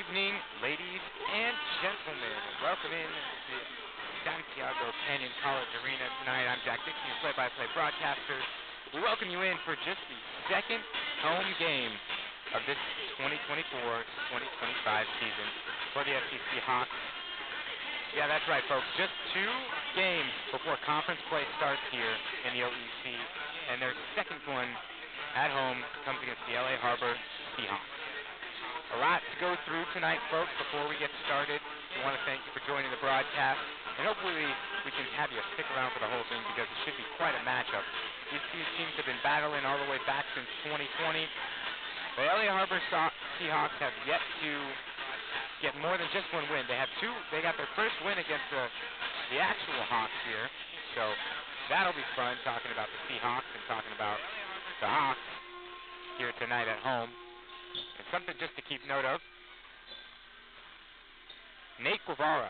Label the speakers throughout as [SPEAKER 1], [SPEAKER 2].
[SPEAKER 1] evening, ladies and gentlemen. Welcome in to Santiago Canyon College Arena tonight. I'm Jack Dixon, your play-by-play broadcaster. We welcome you in for just the second home game of this 2024-2025 season for the SCC Hawks. Yeah, that's right, folks. Just 2 games before conference play starts here in the OEC, and their second one at home comes against the LA Harbor Seahawks. A lot to go through tonight, folks, before we get started. We want to thank you for joining the broadcast, and hopefully we can have you stick around for the whole thing because it should be quite a matchup. These two teams have been battling all the way back since 2020. The LA Harbor Seahawks have yet to get more than just one win. They got their first win against the actual Hawks here, so that'll be fun, talking about the Seahawks and talking about the Hawks here tonight at home. And something just to keep note of, Nate Guevara,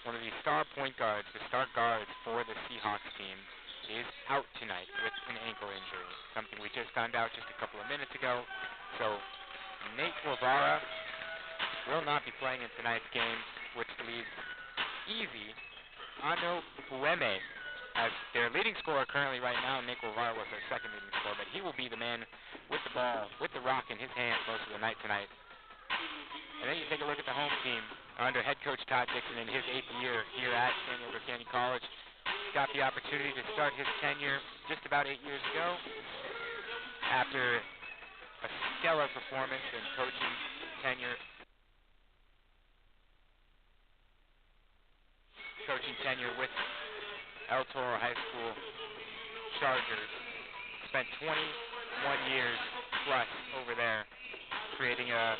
[SPEAKER 1] one of the star point guards, the star guards for the Seahawks team, is out tonight with an ankle injury, something we just found out just a couple of minutes ago. So Nate Guevara will not be playing in tonight's game, which leaves Easy Ano Bueme as their leading scorer currently right now. Nate Guevara was their second leading scorer, but he will be the man with the ball, with the rock in his hands most of the night tonight. And then you take a look at the home team under head coach Todd Dixon in his 8th year here at Santiago Canyon College. Got the opportunity to start his tenure just about 8 years ago after a stellar performance and coaching tenure with El Toro High School Chargers. Spent 21 years plus over there, creating a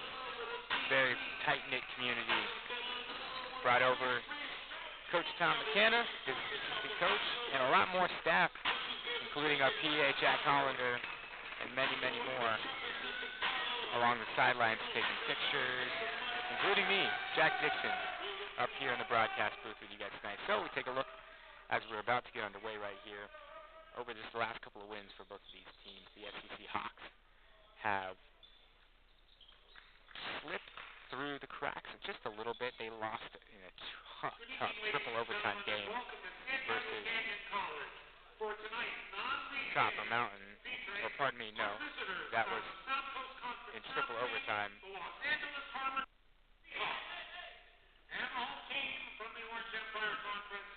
[SPEAKER 1] very tight-knit community. Brought over Coach Tom McKenna, his assistant coach, and a lot more staff, including our PA Jack Hollander and many, many more along the sidelines taking pictures, including me, Jack Dixon, up here in the broadcast booth with you guys tonight. So we take a look as we're about to get underway right here over this last couple of wins for both of these teams. The SCC Hawks have slipped through the cracks just a little bit. They lost in a tough triple overtime game versus Copper Mountain. Or pardon me, no, that was in triple overtime.
[SPEAKER 2] And all team from the Orange Empire Conference,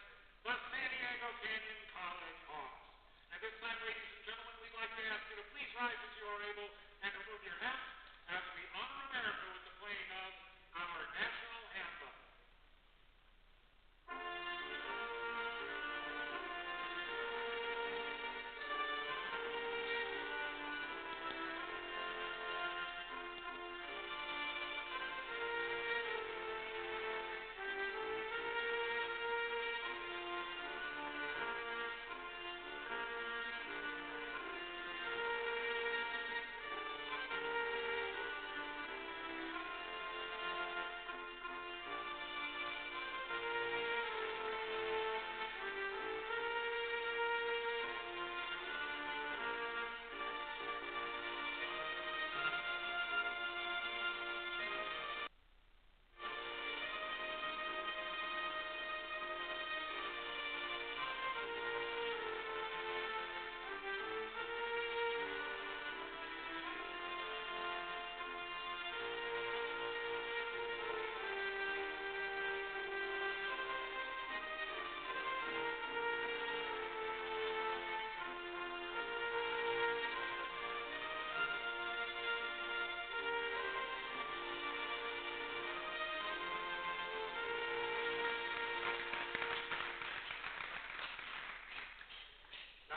[SPEAKER 2] the Santiago Canyon College Hawks. At this time, ladies and gentlemen, we'd like to ask you to please rise as you are able and remove your hats as we honor America with the playing of our national anthem.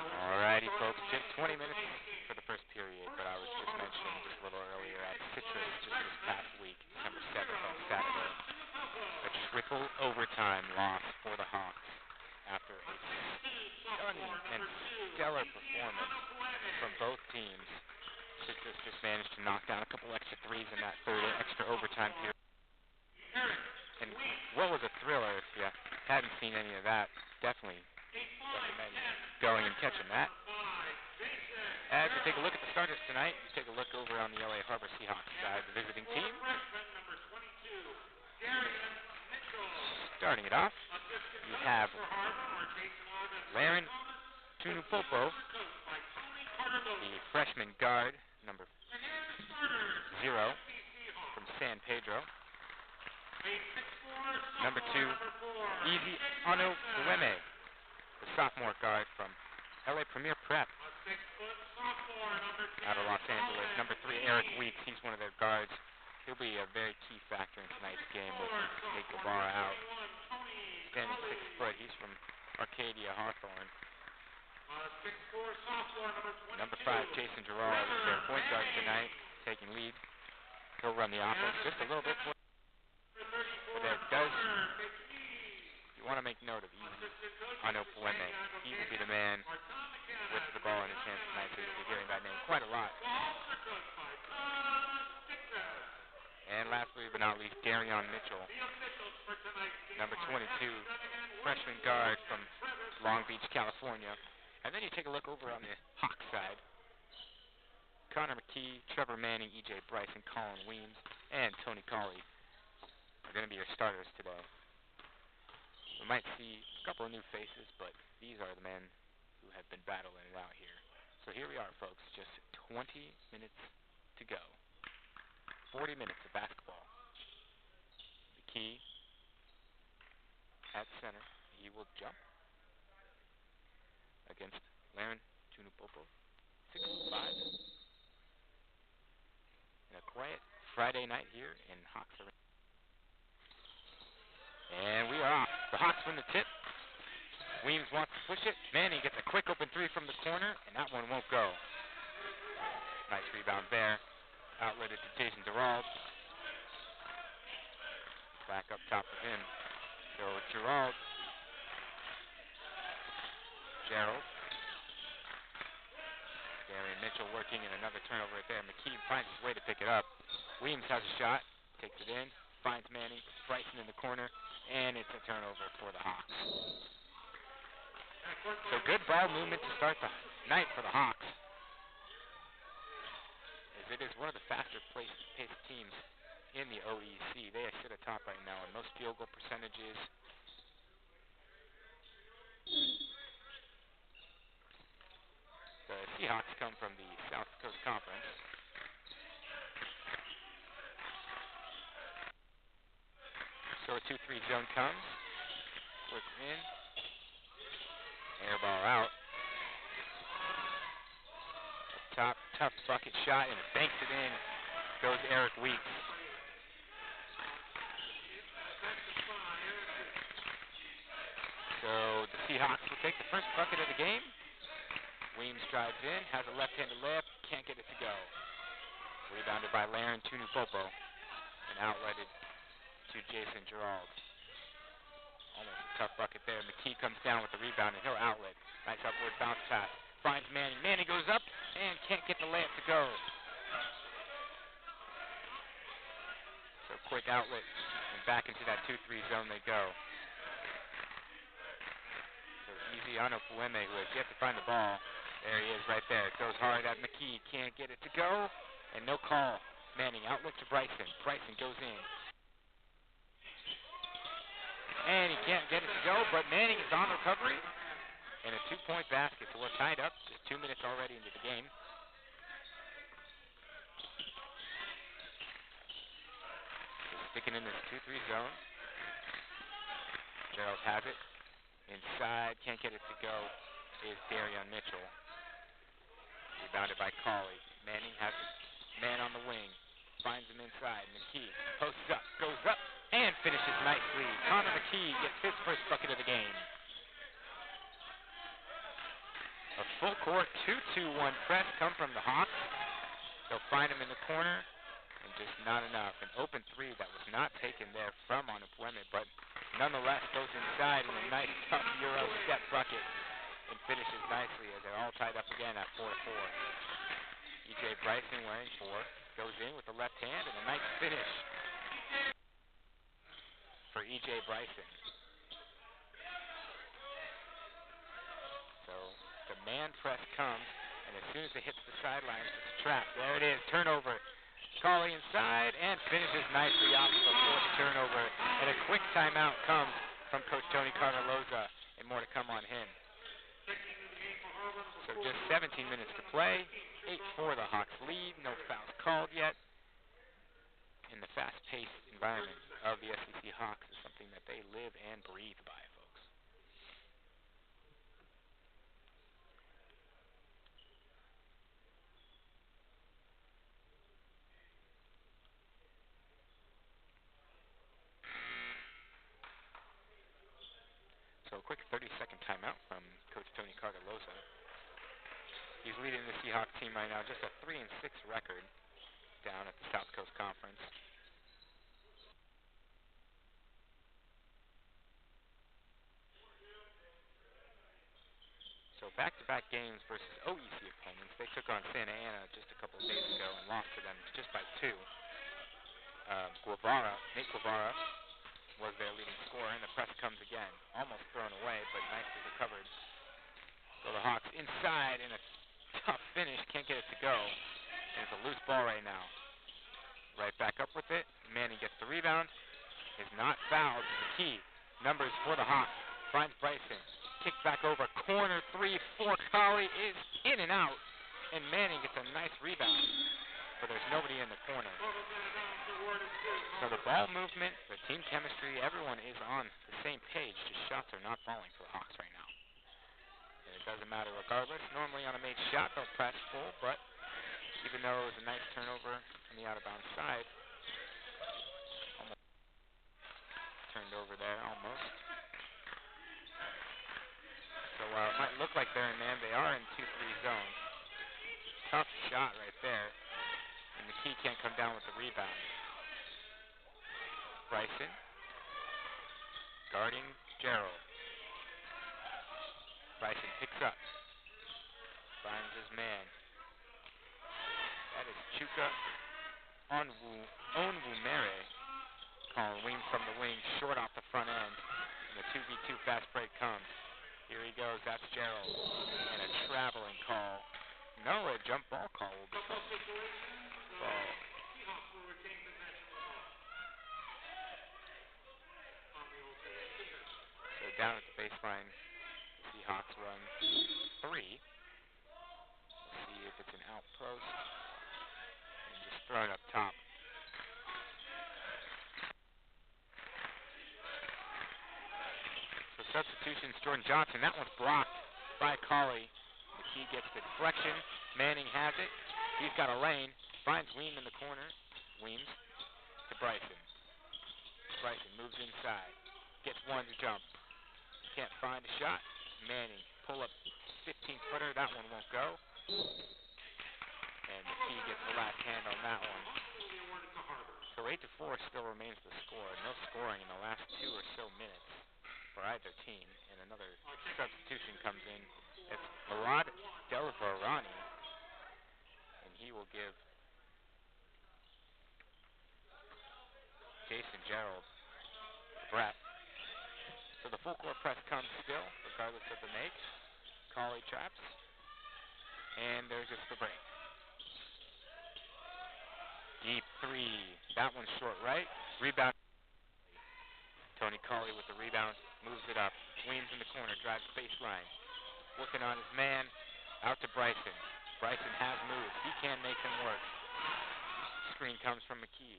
[SPEAKER 1] Alrighty, folks, just 20 minutes for the first period, but I was just mentioning just a little earlier at Citrus just this past week, December 7th on Saturday, a triple overtime loss for the Hawks after a stunning and stellar performance from both teams. Citrus just managed to knock down a couple extra threes in that third extra overtime period. And what was a thriller? If you haven't seen any of that, definitely recommend going and catching that. As we take a look at the starters tonight, you take a look over on the LA Harbor Seahawks side, the visiting team. Starting it off, you have Laren Tunupopo, the freshman guard, number 0 from San Pedro. Number 2, Easy Anobueme, the sophomore guard from LA Premier Prep out of Los Angeles. Number 3, Eric Weeks, he's one of their guards. He'll be a very key factor in tonight's game with Nate Guevara out. Standing 6 foot, he's from Arcadia Hawthorne. Number 5, Jason Gerard, is their point guard tonight, taking lead. He'll run the offense just a little bit. But there does, you want to make note of Easy Anobueme. He will be the man with the ball in his hands tonight, so you'll be hearing that name quite a lot. And lastly but not least, Darion Mitchell, number 22, freshman guard from Long Beach, California. And then you take a look over on the Hawks side. Connor McKee, Trevor Manning, E.J. Bryson, Colin Weems, and Tony Colley are going to be your starters today. We might see a couple of new faces, but these are the men who have been battling it out here. So here we are, folks, just 20 minutes to go. 40 minutes of basketball. McKee at center. He will jump against Laren Tunupopo, 6'5". In a quiet Friday night here in Hawks Arena. And we are off. The Hawks win the tip. Weems wants to push it. Manning gets a quick open 3 from the corner, and that one won't go. Nice rebound there. Outlet it to Jason Gerald. Back up top of him. So Gerald. Gerald. Darian Mitchell working, and another turnover right there. McKee finds his way to pick it up. Weems has a shot. Takes it in. Finds Manning. Bryson in the corner. And it's a turnover for the Hawks. So good ball movement to start the night for the Hawks. As it is one of the faster paced teams in the OEC. They sit atop right now in most field goal percentages. The Seahawks come from the South Coast Conference. So a 2-3 zone comes. Works in. Air ball out. Top, tough bucket shot, and it banks it in. Goes Eric Weeks. So the Seahawks will take the first bucket of the game. Weems drives in, has a left-handed layup, can't get it to go. Rebounded by Laren Tunupopo and outletted to Jason Gerald. Almost a tough bucket there. McKee comes down with the rebound, and he'll outlet. Nice upward bounce pass. Finds Manning. Manning goes up and can't get the layup to go. So quick outlet, and back into that 2-3 zone they go. So Easy Anobueme, who has yet to find the ball. There he is right there. It goes hard at McKee. Can't get it to go. And no call. Manning outlet to Bryson. Bryson goes in. And he can't get it to go, but Manning is on recovery. And a 2-point basket. So we're tied up. Just 2 minutes already into the game. So sticking in this 2-3 zone. Gerald has it. Inside. Can't get it to go is Darion Mitchell. Rebounded by Colley. Manning has a man on the wing. Finds him inside. McKee posts up, goes up, and finishes nicely. Connor McKee gets his first bucket of the game. A full court 2-2-1 press come from the Hawks. They'll find him in the corner, and just not enough. An open 3 that was not taken there from Anobueme, but nonetheless goes inside in a nice tough Euro step bucket. And finishes nicely as they're all tied up again at 4-4. E.J. Bryson wearing 4. Goes in with the left hand and a nice finish for E.J. Bryson. So the man press comes, and And as soon as it hits the sidelines, it's a trap. There it is. Turnover. Cauley inside and finishes nicely off of a fourth turnover. And a quick timeout comes from Coach Tony Cartaloza, and more to come on him. So just 17 minutes to play. 8-4 the Hawks lead. No fouls called yet. And the fast-paced environment of the SCC Hawks is something that they live and breathe by, folks. So a quick 30-second timeout from Coach Tony Cartaloza. He's leading the Seahawks team right now, just a 3-6 record down at the South Coast Conference. So back-to-back games versus OEC opponents. They took on Santa Ana just a couple of days ago and lost to them just by 2. Nate Guevara was their leading scorer, and the press comes again. Almost thrown away, but nicely recovered. So the Hawks inside in a tough finish, can't get it to go. And it's a loose ball right now. Right back up with it. Manning gets the rebound. Is not fouled. Is the key. Numbers for the Hawks. Finds Bryson. Kick back over. Corner 3 for Cauley is in and out. And Manning gets a nice rebound. But there's nobody in the corner. So the ball movement, the team chemistry, everyone is on the same page. Just shots are not falling for the Hawks right now. And it doesn't matter regardless. Normally on a made shot, they'll press full, but even though it was a nice turnover on the out-of-bounds side, almost turned over there, almost. So while it might look like they're in man, they are in 2-3 zone. Tough shot right there. And McKee can't come down with the rebound. Bryson guarding Gerald. Bryson picks up. Finds his man. That is Chuka Onwumere. Calling wing from the wing, short off the front end. And the 2v2 fast break comes. Here he goes, that's Gerald. And a traveling call. No, a jump ball call will be called. Ball. So down at the baseline, Seahawks run 3. We'll see if it's an out post. And just throw it up top. So substitutions, Jordan Johnson. That one's blocked by Cauley. McKee gets the deflection. Manning has it. He's got a lane. Finds Weems in the corner. Weems to Bryson. Bryson moves inside. Gets one to jump. Can't find a shot. Manning, pull up 15-footer. That one won't go. And McKee gets the last hand on that one. So 8-4 still remains the score. No scoring in the last 2 or so minutes for either team. And another substitution comes in. It's Vlad Delvarani. And he will give Jason Gerald the breath. So the full court press comes still, regardless of the make. Cauley traps. And there's just the break. Deep 3. That one's short right. Rebound. Tony Cauley with the rebound. Moves it up. Weems in the corner. Drives baseline. Working on his man. Out to Bryson. Bryson has moves. He can make them work. Screen comes from McKee.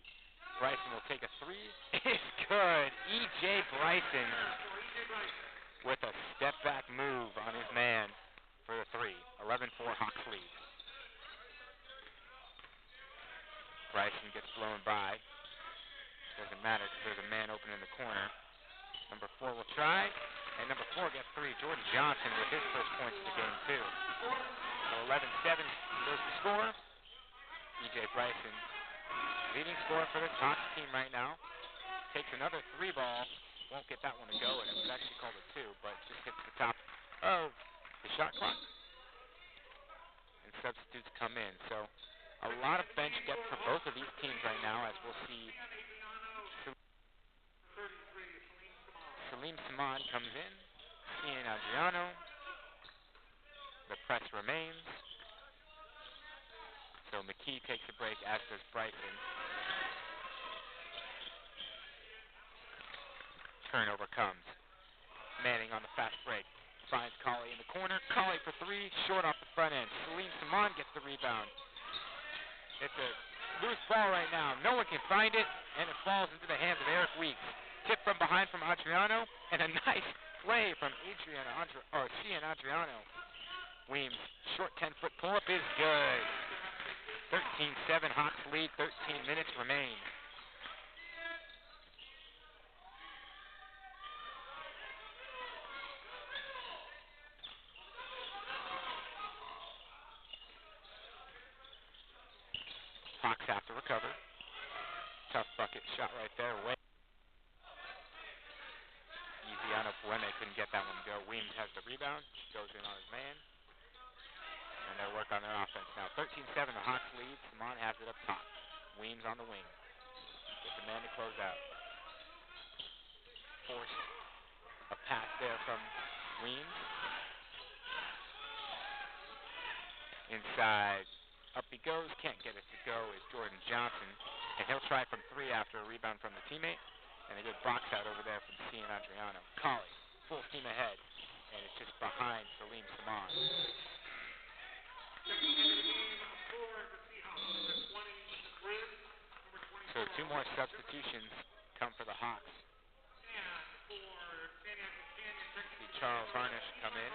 [SPEAKER 1] Bryson will take a 3. It's good. E.J. Bryson with a step-back move on his man for the 3. 11-4 Hawks lead. Bryson gets blown by. Doesn't matter because there's a man open in the corner. Number 4 will try. And number 4 gets 3. Jordan Johnson with his first points of the game, too. So 11-7 goes the score. E.J. Bryson, leading scorer for this Hawks team right now. Takes another 3 ball. Won't get that one to go, and it was actually called a 2, but just hits the top of the shot clock. And substitutes come in. So a lot of bench depth for both of these teams right now, as we'll see. Salim Saman comes in. Ian Adriano. The press remains. So McKee takes a break, as does Bryson. Turnover comes. Manning on the fast break. Finds Colley in the corner. Colley for three. Short off the front end. Salim Saman gets the rebound. It's a loose ball right now. No one can find it, and it falls into the hands of Eric Weeks. Tip from behind from Adriano, and a nice play from Cian Adriano. Weems, short 10-foot pull-up is good. 13-7, Hawks lead. 13 minutes remain. Hawks have to recover. Tough bucket shot right there. Way easy on Pueme. Couldn't get that one to go. Weems has the rebound. Goes in on his man. And they'll work on their offense now. 13-7, the Hawks lead. Saman has it up top. Weems on the wing. Gets the man to close out. Forced a pass there from Weems. Inside. Up he goes, can't get it to go is Jordan Johnson. And he'll try from three after a rebound from the teammate. And a good box out over there from Cian Adriano. Colley, full steam ahead. And it's just behind Salim Saman. So two more substitutions come for the Hawks. See Charles Harnish come in.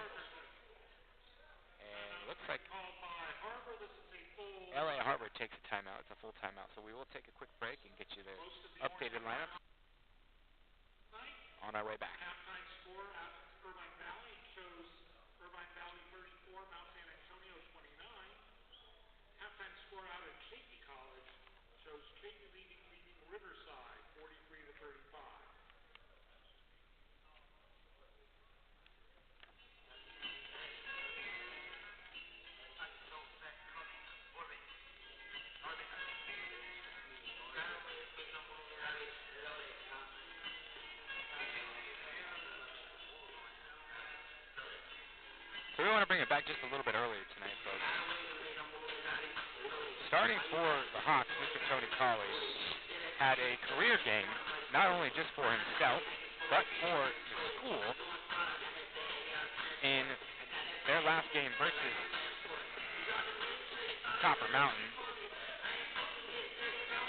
[SPEAKER 1] And looks like L.A. Harbor takes a timeout. It's a full timeout. So we will take a quick break and get you the updated lineup on our way back.
[SPEAKER 2] Halftime score out of Irvine Valley shows Irvine Valley 34, Mount San Antonio 29. Halftime score out at Chaffey College shows Chaffey leading Riverside 43-35.
[SPEAKER 1] So we want to bring it back just a little bit earlier tonight, folks. Starting for the Hawks, Mr. Tony Colley had a career game, not only just for himself, but for the school in their last game versus Copper Mountain.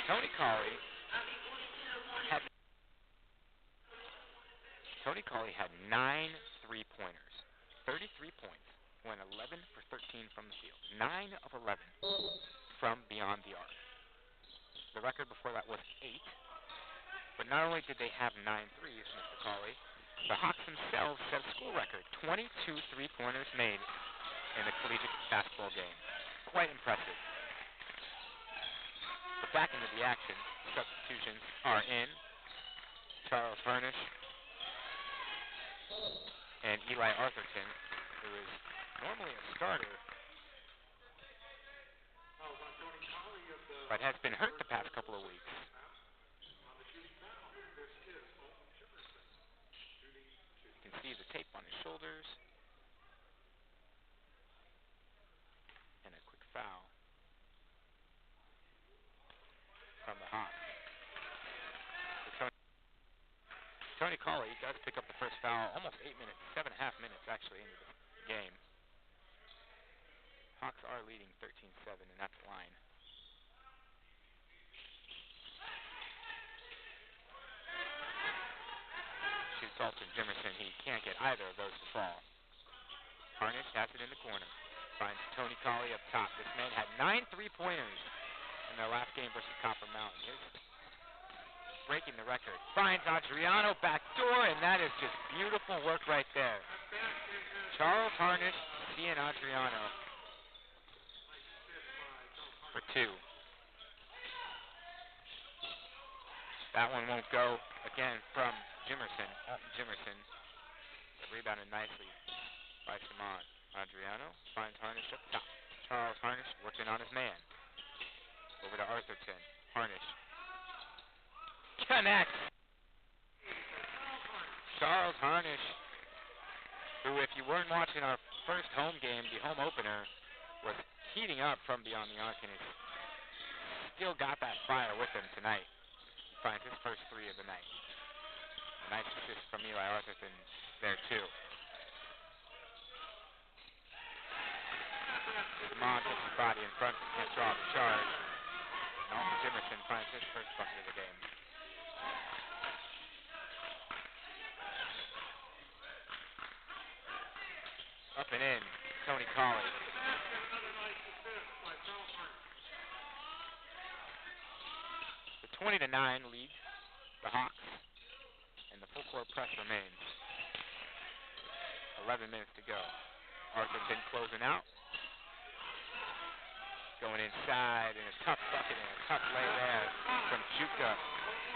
[SPEAKER 1] Tony Colley had 9 3-pointers. 33 points, went 11 for 13 from the field. 9 of 11 from beyond the arc. The record before that was 8. But not only did they have 9 threes, Mr. Colley, the Hawks themselves set a school record. 22 3-pointers made in a collegiate basketball game. Quite impressive. But back into the action. Substitutions are in. Charles Harnish and Eli Arthurton, who is normally a starter, but has been hurt the past couple of weeks. You can see the tape on his shoulders. And a quick foul from the Hawks. Tony Colley does pick up the first foul almost 8 minutes, 7.5 minutes actually into the game. Hawks are leading 13-7, and that's the line. Shoots Alton Jimerson. He can't get either of those to fall. Harnish has it in the corner. Finds Tony Colley up top. This man had 9 3-pointers in their last game versus Copper Mountain. He's breaking the record. Finds Adriano back door, and that is just beautiful work right there. Charles Harnish, Cian Adriano for 2. That one won't go again from Jimerson. Jimerson rebounded nicely by Saman. Adriano finds Harnish up top. Charles Harnish working on his man. Over to Arthurton. Harnish connects. Charles Harnish, who, if you weren't watching our first home game, the home opener, was heating up from beyond the arc and has still got that fire with him tonight. Finds his first 3 of the night. A nice assist from Eli Arthurton there too. Simon puts his body in front, can't draw the charge. Alton Jimerson finds his first bucket of the game. Up and in, Tony Colley. The 20-9 lead, the Hawks, and the full court press remains. 11 minutes to go. Arthurton closing out. Going inside, and a tough bucket and a tough lay there from Chuka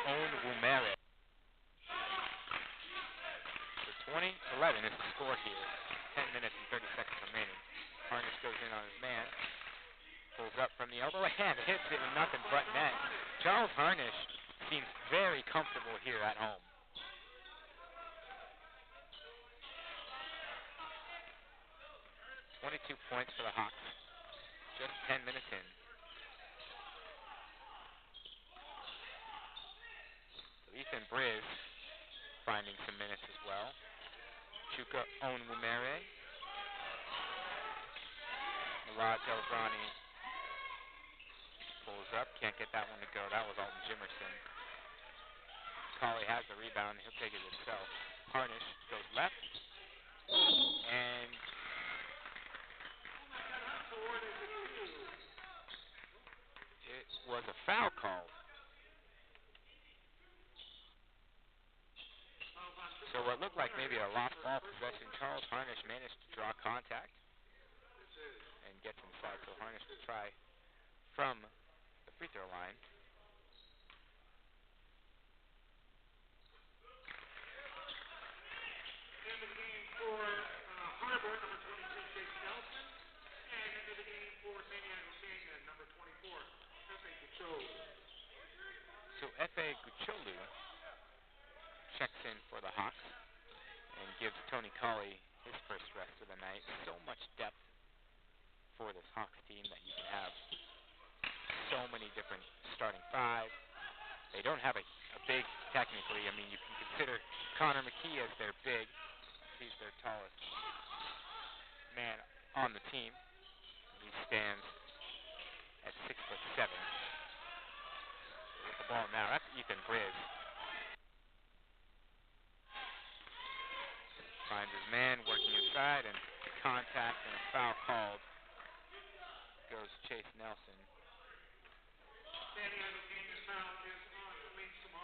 [SPEAKER 1] Onwumere. So 20-11 is the score here. 10 minutes and 30 seconds remaining. Harnish goes in on his man. Pulls up from the elbow and hits it with nothing but net. Charles Harnish seems very comfortable here at home. .22 points for the Hawks. Just 10 minutes in. So Ethan Briz finding some minutes as well. Chuka Onwumere. Murad Delbrani pulls up. Can't get that one to go. That was Alton Jimerson. Colley has the rebound. He'll take it himself. Harnish goes left. And it was a foul call. So what looked like maybe a lost ball possession, Charles Harnish managed to draw contact and gets inside. So Harnish will try from the free throw line.
[SPEAKER 2] Into the game for Harbor, number 23, Chase Nelson. And into the game for San Diego Canyon, number 24, F.A. Gucholu.
[SPEAKER 1] So F.A. Gucholu checks in for the Hawks and gives Tony Colley his first rest of the night. So much depth for this Hawks team that you can have so many different starting 5. They don't have a big technically. I mean, you can consider Connor McKee as their big. He's their tallest man on the team. He stands at 6'7". With the ball now, that's Ethan Briz. Finds his man working inside, and contact and a foul called. Goes Chase Nelson.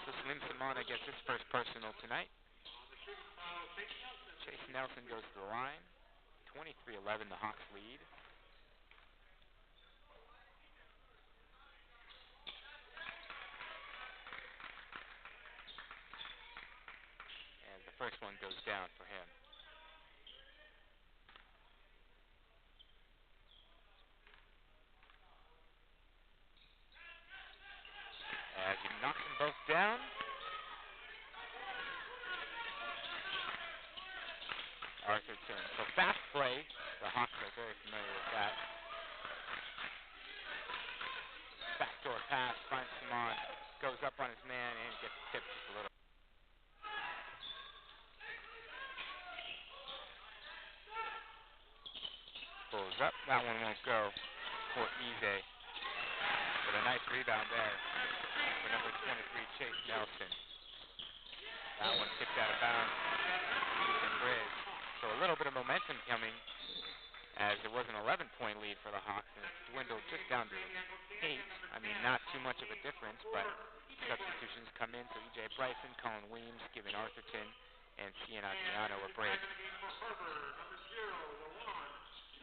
[SPEAKER 1] So Slim Samana gets his first personal tonight. Chase Nelson goes to the line. 23-11, the Hawks lead. And the first one goes down for him. As he knocks them both down. Arthurton. So fast play. The Hawks are very familiar with that. Backdoor pass, finds Simon, goes up on his man and gets tipped just a little. Pulls up. That one won't go for Eze. But a nice rebound there for number 23, Chase Nelson. That one kicked out of bounds. Ethan Briz. So a little bit of momentum coming as it was an 11-point lead for the Hawks, and it's dwindled just down to 8. I mean, not too much of a difference, but substitutions come in. So E.J. Bryson, Colin Weems giving Arthurton and Cian Adriano a break.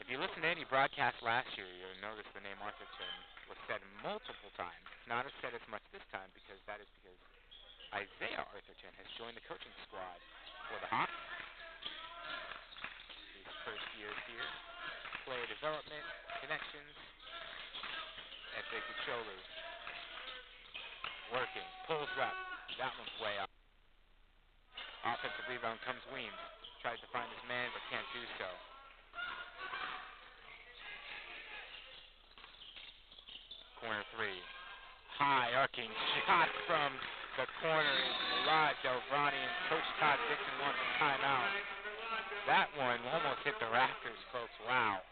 [SPEAKER 1] If you listen to any broadcast last year, you'll notice the name Arthurton was said multiple times. It's not said as much this time because Isaiah Arthurton has joined the coaching squad for the Hawks. His first year here. Player development, connections. F.A. Gucholu working, pulls up. That one's way up. Offensive rebound comes Weems. Tries to find his man but can't do so. working shot from the corner is Murad Delvrani, and Coach Todd Dixon wants a timeout. That one almost hit the rafters, folks. Wow.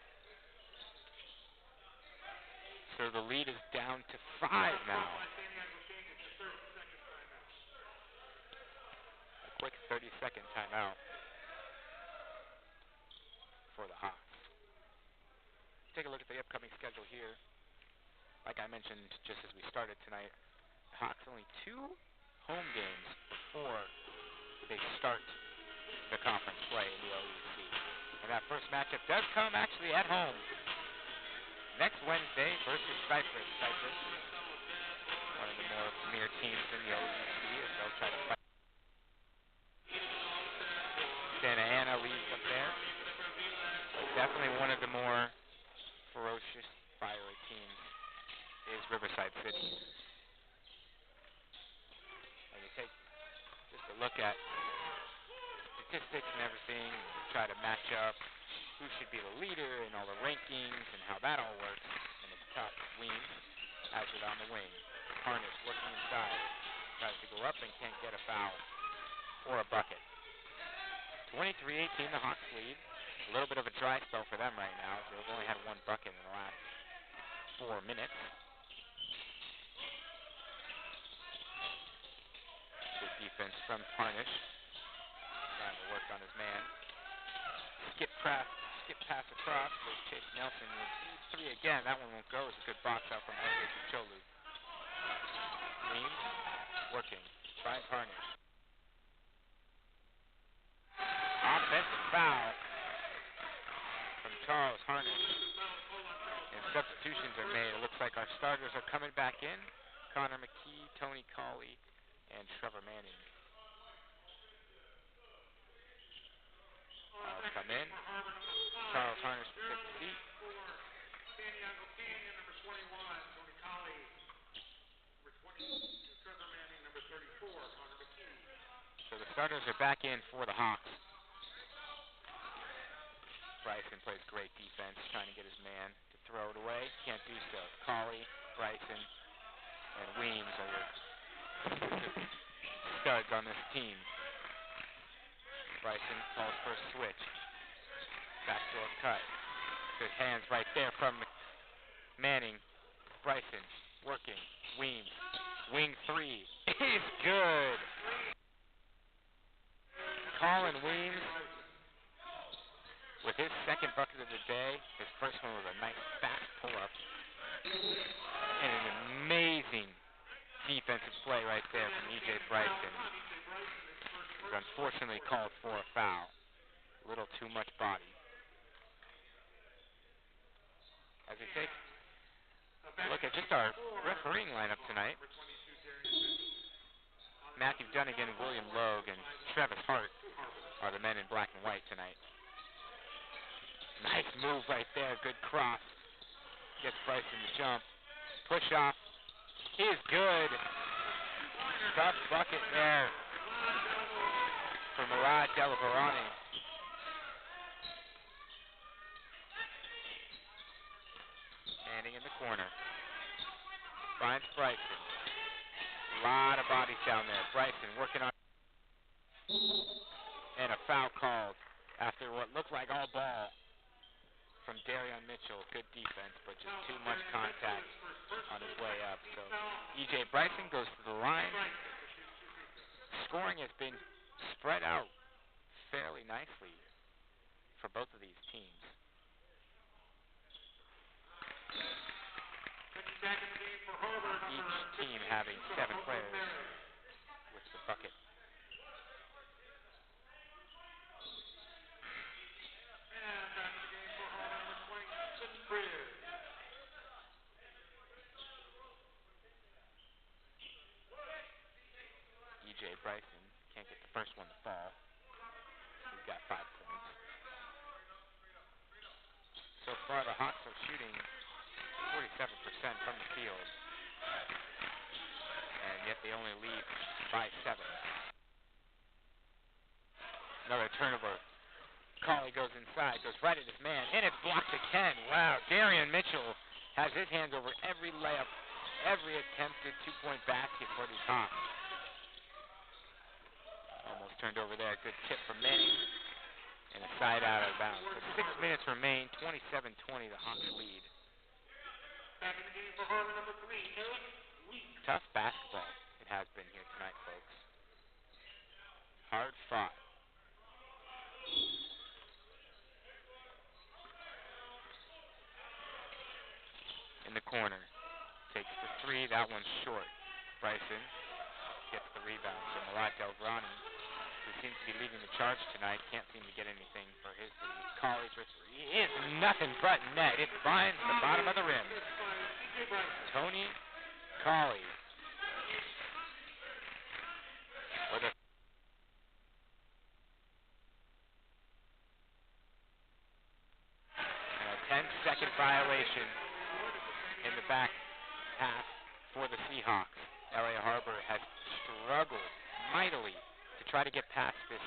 [SPEAKER 1] So the lead is down to 5 now. A quick 30-second timeout for the Hawks. Take a look at the upcoming schedule here. Like I mentioned just as we started tonight, the Hawks only 2 home games before they start the conference play in the OEC. And that first matchup does come actually at home next Wednesday versus Cypress. Cypress is one of the more premier teams in the OEC as they'll try to fight. Santa Ana leads up there. Definitely one of the more ferocious, fiery teams is Riverside City. And you take just a look at statistics and everything, and try to match up who should be the leader and all the rankings and how that all works. And at the top, Weems has it on the wing. Harness working inside, tries to go up and can't get a foul or a bucket. 23-18, the Hawks lead. A little bit of a dry spell for them right now. They've only had 1 bucket in the last 4 minutes. Good defense from Harnish. Trying to work on his man. Skip pass across. There's Chase Nelson with 3 again. That one won't go. It's a good box out from Jose Cholu. Weems working. Finds Harnish. Offensive foul from Charles Harnish. And substitutions are made. It looks like our starters are coming back in. Connor McKee, Tony Colley, and Trevor Manning. All come in. Charles Harnish will take the seat. So the starters are back in for the Hawks. Bryson plays great defense, trying to get his man to throw it away. Can't do so. Colley, Bryson, and Weems are the studs on this team. Bryson calls for a switch. Backdoor cut. Good hands right there from Manning. Bryson working. Weems. Wing 3 is good. Colin Weems with his second bucket of the day. His first one was a nice fast pull-up. And an amazing defensive play right there from E.J. Bryson. He was unfortunately called for a foul. A little too much body. As we take a look at just our refereeing lineup tonight, Matthew Dunnigan, William Logue, and Travis Hart are the men in black and white tonight. Nice move right there. Good cross. Gets Bryson to jump. Push off is good. Tough bucket there for Murad Delvrani. Standing in the corner. Finds Bryson. A lot of bodies down there. Bryson working on. And a foul called after what looked like all ball from Darion Mitchell. Good defense, but just too much contact on his way up. So E.J. Bryson goes to the line. Scoring has been spread out fairly nicely for both of these teams. Each team having 7 players with the bucket. E.J. Bryson can't get the first one to fall. He's got 5 points. So far, the Hawks are shooting 47% from the field. And yet they only lead by 7. Another turnover. Colley goes inside, goes right at his man, and it's blocked again. Wow, Darion Mitchell has his hands over every layup every attempted two-point basket for the Hawks. Almost turned over there. Good tip from Manning. And a side out of bounds. So 6 minutes remain. 27-20, the Hawks lead.
[SPEAKER 2] Back in the game for Harvard, number 3, Eric Weeks.
[SPEAKER 1] Tough basketball it has been here tonight, folks. Hard fought. In the corner. Takes the three. That one's short. Bryson gets the rebound. So Malad Delvrani, who seems to be leading the charge tonight, can't seem to get anything for his lead. Colley for three is nothing but net. It finds the bottom of the rim. Tony Colley with a and a 10-second violation in the back half for the Seahawks. LA Harbor has struggled mightily to try to get past this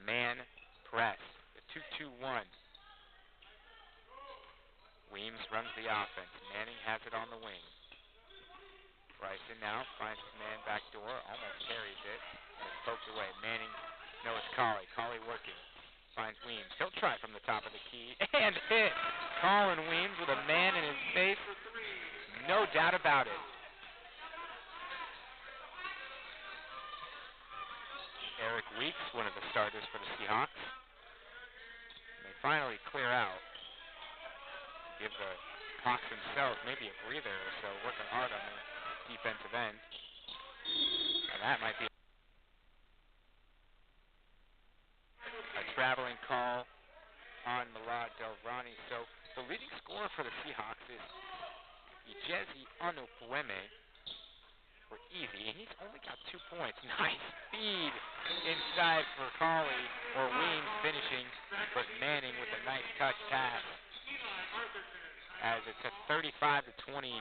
[SPEAKER 1] man press. The 2-2-1. Weems runs the offense. Manning has it on the wing. Bryson now finds his man back door. Almost carries it. And it's poked away. Manning, no, it's Colley. Colley working. Finds Weems. He'll try from the top of the key. And hit! Colin Weems with a man in his face. No doubt about it. Eric Weeks, one of the starters for the Seahawks. They finally clear out. Give the Hawks themselves maybe a breather or so, working hard on the defensive end. And that might be a traveling call on Malad Delvrani. So the leading scorer for the Seahawks is Ijezi Onukweme for easy, and he's only got 2 points. Nice feed inside for Colley, or Weems finishing, but Manning with a nice touch pass. As it's a 35-20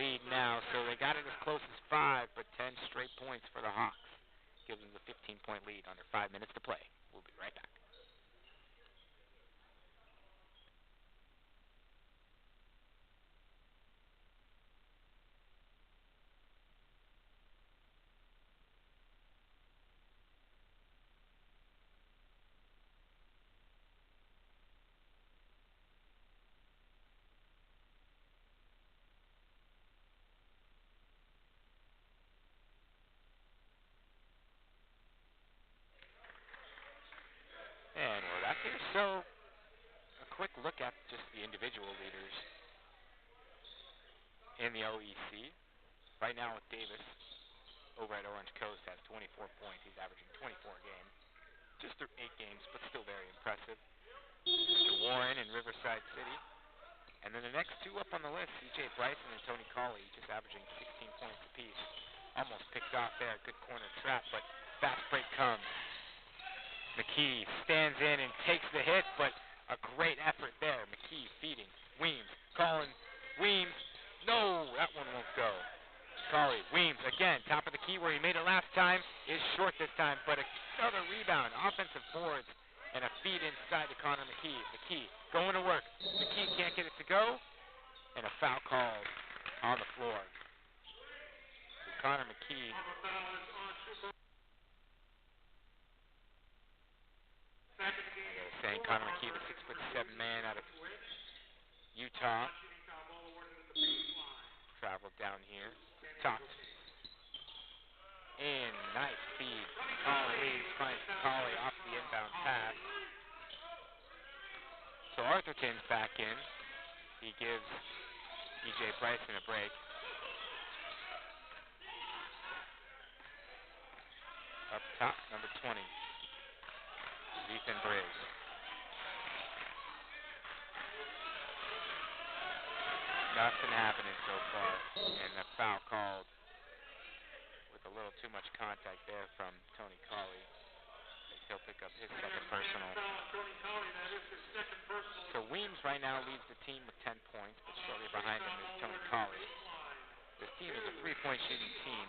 [SPEAKER 1] lead now, so they got it as close as 5, but 10 straight points for the Hawks. Gives them the 15-point lead under 5 minutes to play. We'll be right back. And we're back here. So, a quick look at just the individual leaders in the OEC. Right now with Davis over at Orange Coast has 24 points. He's averaging 24 a game. Just through 8 games, but still very impressive. Mr. Warren in Riverside City. And then the next two up on the list, C.J. Bryson and Tony Colley, just averaging 16 points apiece. Almost picked off there. Good corner trap, but fast break comes. McKee stands in and takes the hit, but a great effort there. McKee feeding. Weems, Colin, Weems. No, that one won't go. Colley, Weems again, top of the key where he made it last time, is short this time, but another rebound, offensive boards, and a feed inside to Connor McKee. McKee going to work. McKee can't get it to go, and a foul called on the floor. So Connor McKee. Saying Connor McKee, the 6'7" man out of Utah, traveled down here, topped, and nice feed. Colin Weems finds Colley off the inbound pass. So Arthurton's back in. He gives E.J. Bryson a break. Up top, number 20, Ethan Briggs. Nothing happening so far, and the foul called with a little too much contact there from Tony Colley. He'll pick up his second personal. So Weems right now leads the team with 10 points, but shortly behind him is Tony Colley. This team is a three-point shooting team.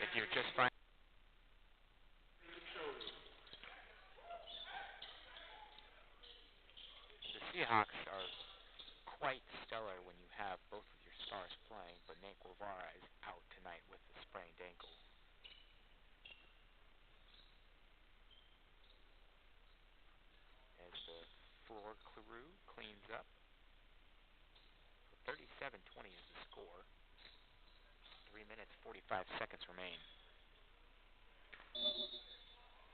[SPEAKER 1] If you're just finding the Seahawks are quite stellar when you have both of your Stars playing, but Nate Guevara is out tonight with a sprained ankle. As the floor crew cleans up. 37-20 is the score. 3 minutes, 45 seconds remain.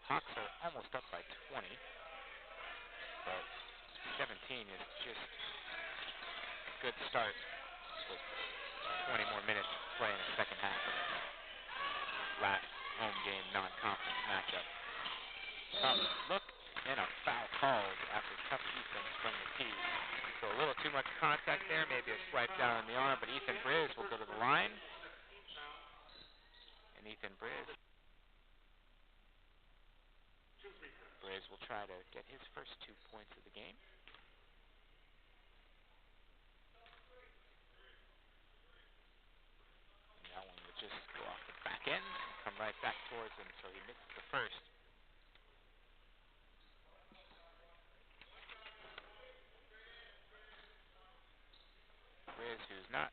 [SPEAKER 1] Hawks are almost up by 20, but 17 is just a good start with 20 more minutes to play in the second half of the last home game non-conference matchup. Tough look and a foul called after tough defense from the T. So a little too much contact there, maybe a swipe down on the arm, but Ethan Briz will go to the line. And Ethan Briz will try to get his first 2 points of the game. And that one would just go off the back end, come right back towards him, so he misses the first. Briz, who's not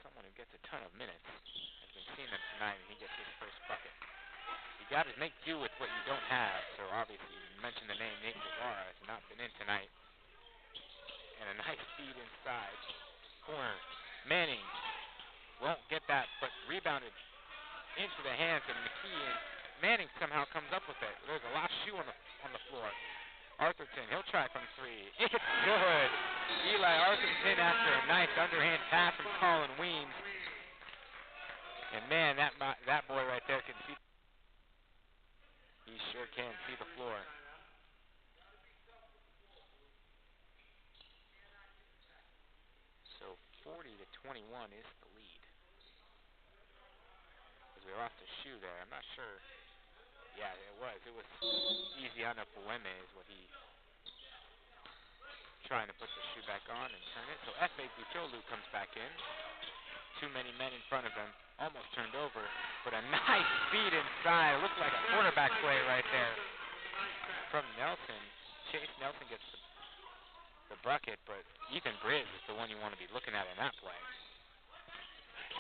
[SPEAKER 1] someone who gets a ton of minutes, has been seeing them tonight, and he gets his first bucket. You got to make do with what you don't have, so obviously you mentioned the name Nate Guevara has not been in tonight. And a nice feed inside. Corner. Manning won't get that, but rebounded into the hands of McKee, and Manning somehow comes up with it. There's a lost shoe on the floor. Arthurton, he'll try from three. It's good. Eli Arthurton after a nice underhand pass from Colin Weems. And man, that boy right there can see. He sure can see the floor. So 40-21 is the lead. Because we lost a shoe there. I'm not sure. Yeah, it was. It was easy on Bueme is what he trying to put the shoe back on and turn it. So F.A. Bucholu comes back in. Too many men in front of him. Almost turned over. But a nice feed inside. It looked like a quarterback play right there from Nelson. Chase Nelson gets the bucket, but Ethan Briz is the one you want to be looking at in that play.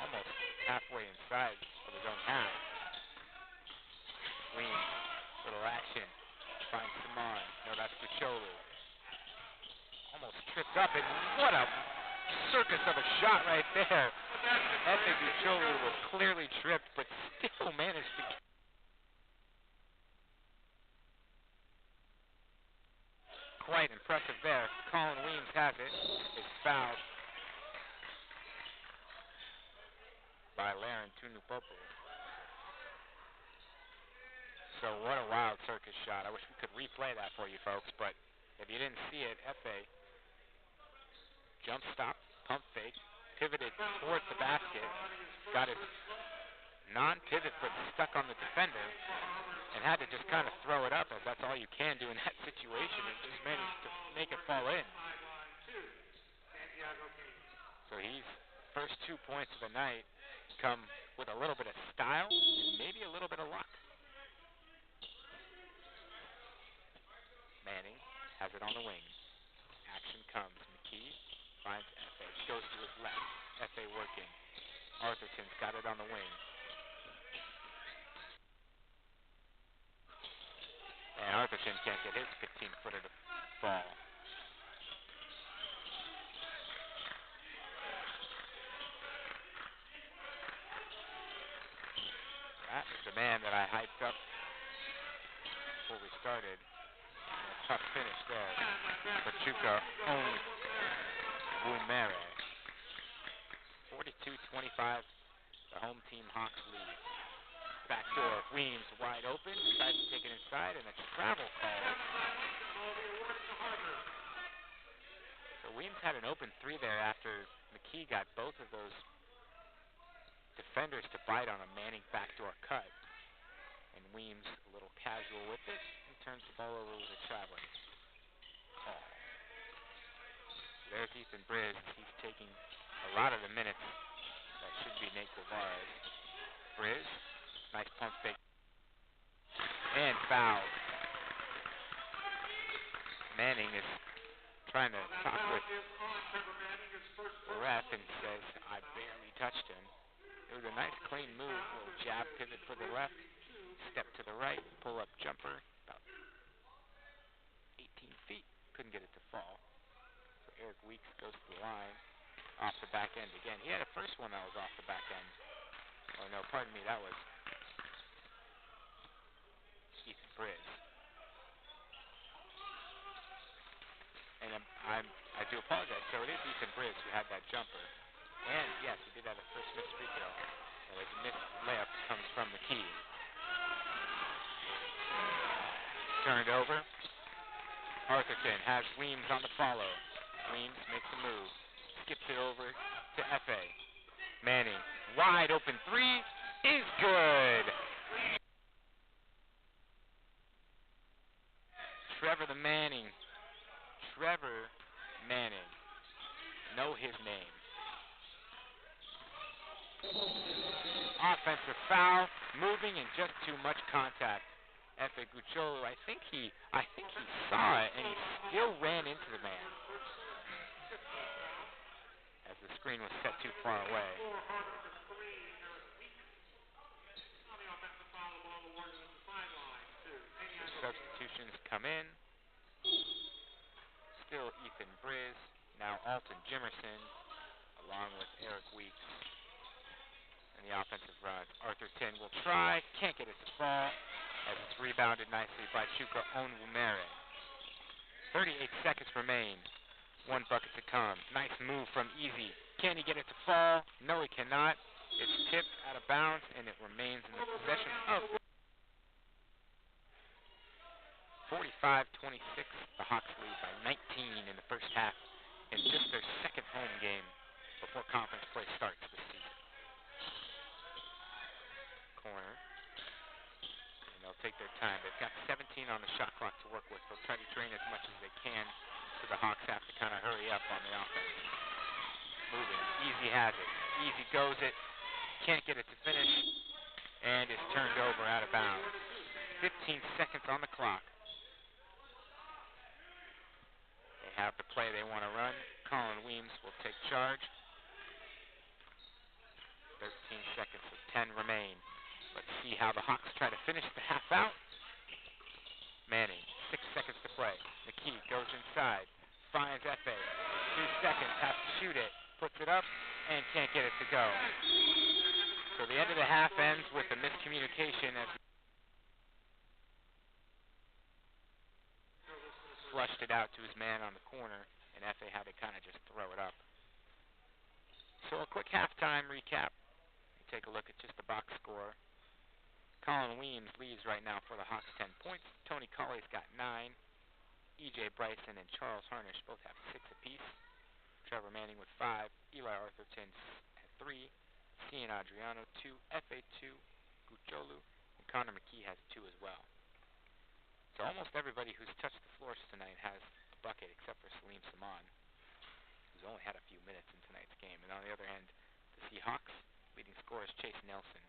[SPEAKER 1] Almost halfway inside of his own half. Weems, little action. Finds Samar. No, that's Bucholu. Almost tripped up, and what a circus of a shot right there. F.A. Bucholu was clearly tripped, but still managed to. Quite impressive there. Colin Weems has it. It's fouled by Laren Tunupopo. So what a wild circus shot. I wish we could replay that for you folks, but if you didn't see it, F.A. jump stop, pump fake, pivoted towards the basket, got his non-pivot foot stuck on the defender, and had to just kind of throw it up, as that's all you can do in that situation, and just managed to make it fall in. So he's first 2 points of the night come with a little bit of style and maybe a little bit of luck. Manning has it on the wing. Action comes. McKee finds F.A. Goes to his left. F.A. working. Arthurton's got it on the wing. And Arthurton can't get his 15-footer to fall. That was the man that I hyped up before we started. A tough finish there. Pachuca owns Bumere. 42-25, the home team Hawks lead. Backdoor, Weems wide open, tries to take it inside, and a travel call. So Weems had an open three there after McKee got both of those defenders to bite on a Manning backdoor cut. And Weems, a little casual with it, and turns the ball over with a traveling call. There's Ethan Briz. He's taking a lot of the minutes. That should be Nate Guevara's. Briz, nice pump fake. And fouled. Manning is trying to talk with the ref and says, I barely touched him. It was a nice clean move, little jab pivot for the left, step to the right, pull up jumper, about 18 feet. Couldn't get it to fall. So Eric Weeks goes to the line, off the back end again. He had a first one that was off the back end. Oh no, pardon me, that was Ethan Briz. And I do apologize. So it is Ethan Briz who had that jumper. And yes, he did have a first missed free throw. And his missed layup comes from the key. Turned over. Arthurton has Weems on the follow. Weems makes a move. Skips it over to F.A. Manning. Wide open three is good. Trevor Manning. Know his name. Offensive foul. Moving and just too much contact. F.A. Gucciolo, I think he saw it and he still ran into the man. As the screen was set too far away. Substitutions come in. Still Ethan Briz. Now Alton Jimerson, along with Eric Weeks. And the offensive run. Arthurton will try. Can't get it to fall. As it's rebounded nicely by Chuka Onwumere. 38 seconds remain. One bucket to come. Nice move from Easy. Can he get it to fall? No, he cannot. It's tipped out of bounds, and it remains in the possession of 45-26. The Hawks lead by 19 in the first half in just their second home game before conference play starts this season. Corner. And they'll take their time. They've got 17 on the shot clock to work with. They'll try to drain as much as they can, so the Hawks have to kind of hurry up on the offense. Moving. Easy has it. Easy goes it. Can't get it to finish. And is turned over out of bounds. 15 seconds on the clock. They have the play they want to run. Colin Weems will take charge. 13 seconds with 10 remain. Let's see how the Hawks try to finish the half out. Manning, 6 seconds to play. McKee goes inside. Finds F.A. 2 seconds, has to shoot it. Puts it up and can't get it to go. So the end of the half ends with a miscommunication as he flushed it out to his man on the corner, and F.A. had to kind of just throw it up. So a quick halftime recap. You take a look at just the box score. Colin Weems leads right now for the Hawks 10 points. Tony Colley's got 9. E.J. Bryson and Charles Harnish both have 6 apiece. Trevor Manning with 5. Eli Arthurton at 3. Cian Adriano 2. F.A. 2. Gucciolo. And Connor McKee has 2 as well. So almost everybody who's touched the floors tonight has a bucket except for Salim Saman, who's only had a few minutes in tonight's game. And on the other end, the Seahawks leading scorer is Chase Nelson.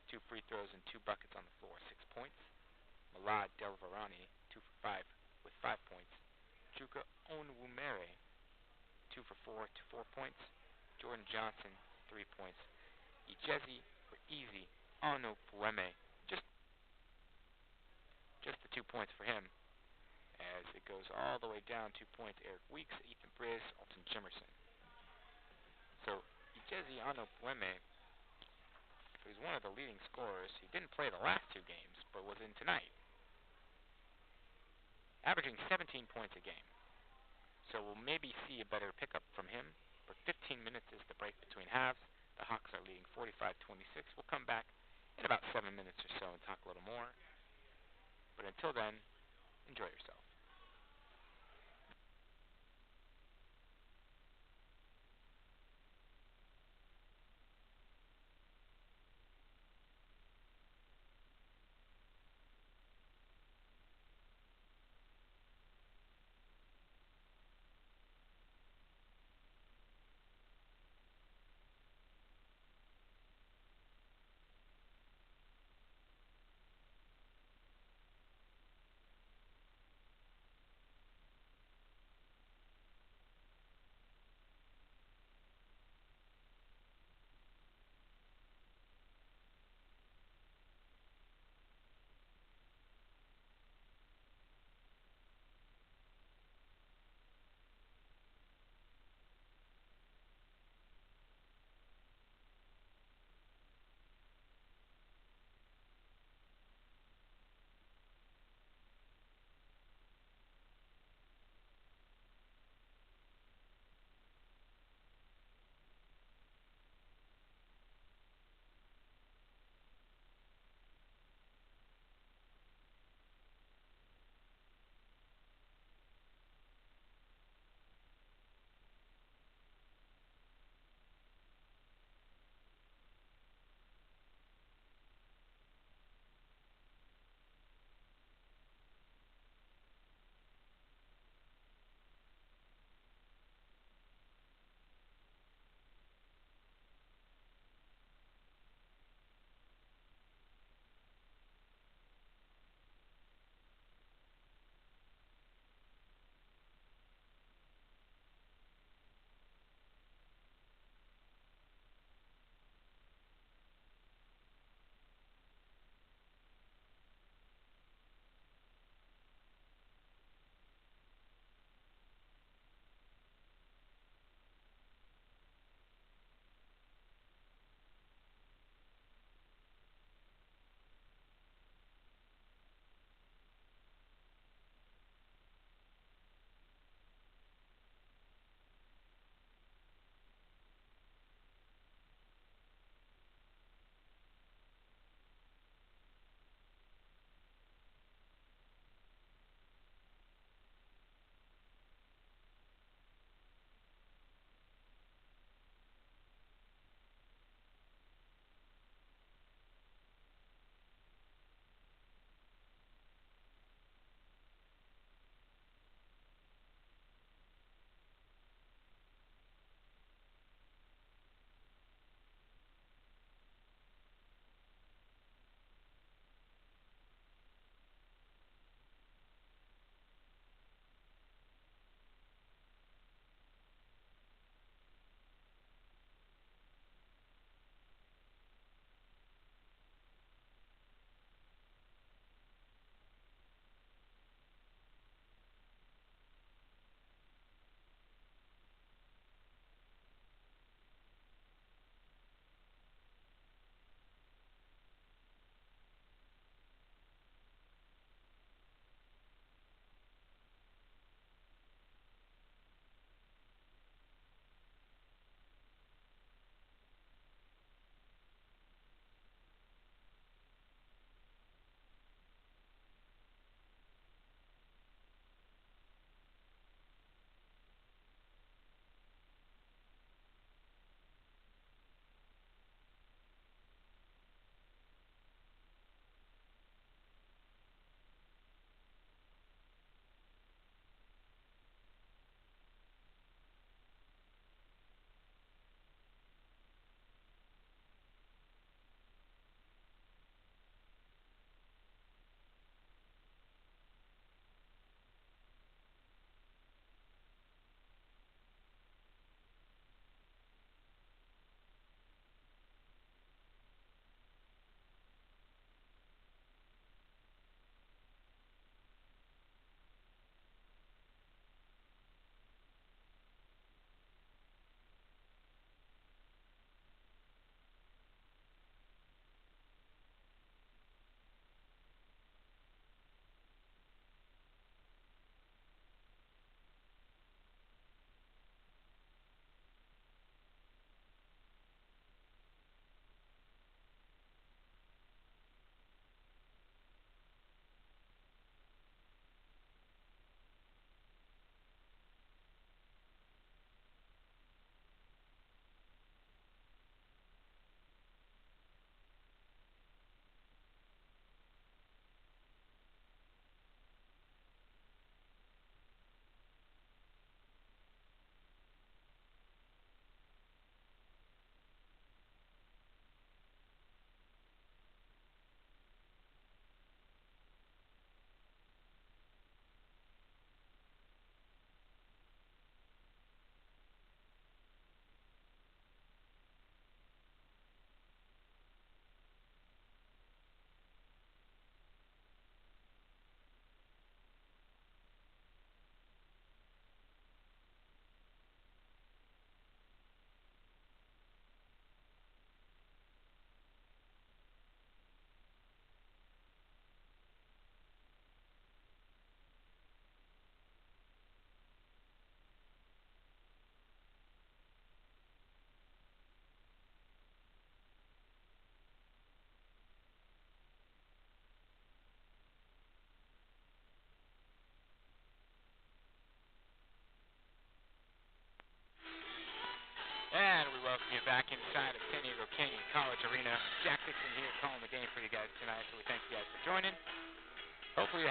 [SPEAKER 1] 2 free throws and 2 buckets on the floor, 6 points. Malad Delvarani, 2 for 5 with 5 points. Chuka Onwumere, 2 for 4 to 4 points. Jordan Johnson, 3 points. Ijezi for Easy. Ono Pueme, just the 2 points for him. As it goes all the way down 2 points, Eric Weeks, Ethan Briz, Alton Jimerson. So Ijezi Ono Pueme, he's one of the leading scorers. He didn't play the last 2 games, but was in tonight. Averaging 17 points a game. So we'll maybe see a better pickup from him. For 15 minutes is the break between halves. The Hawks are leading 45-26. We'll come back in about 7 minutes or so and talk a little more. But until then, enjoy yourself.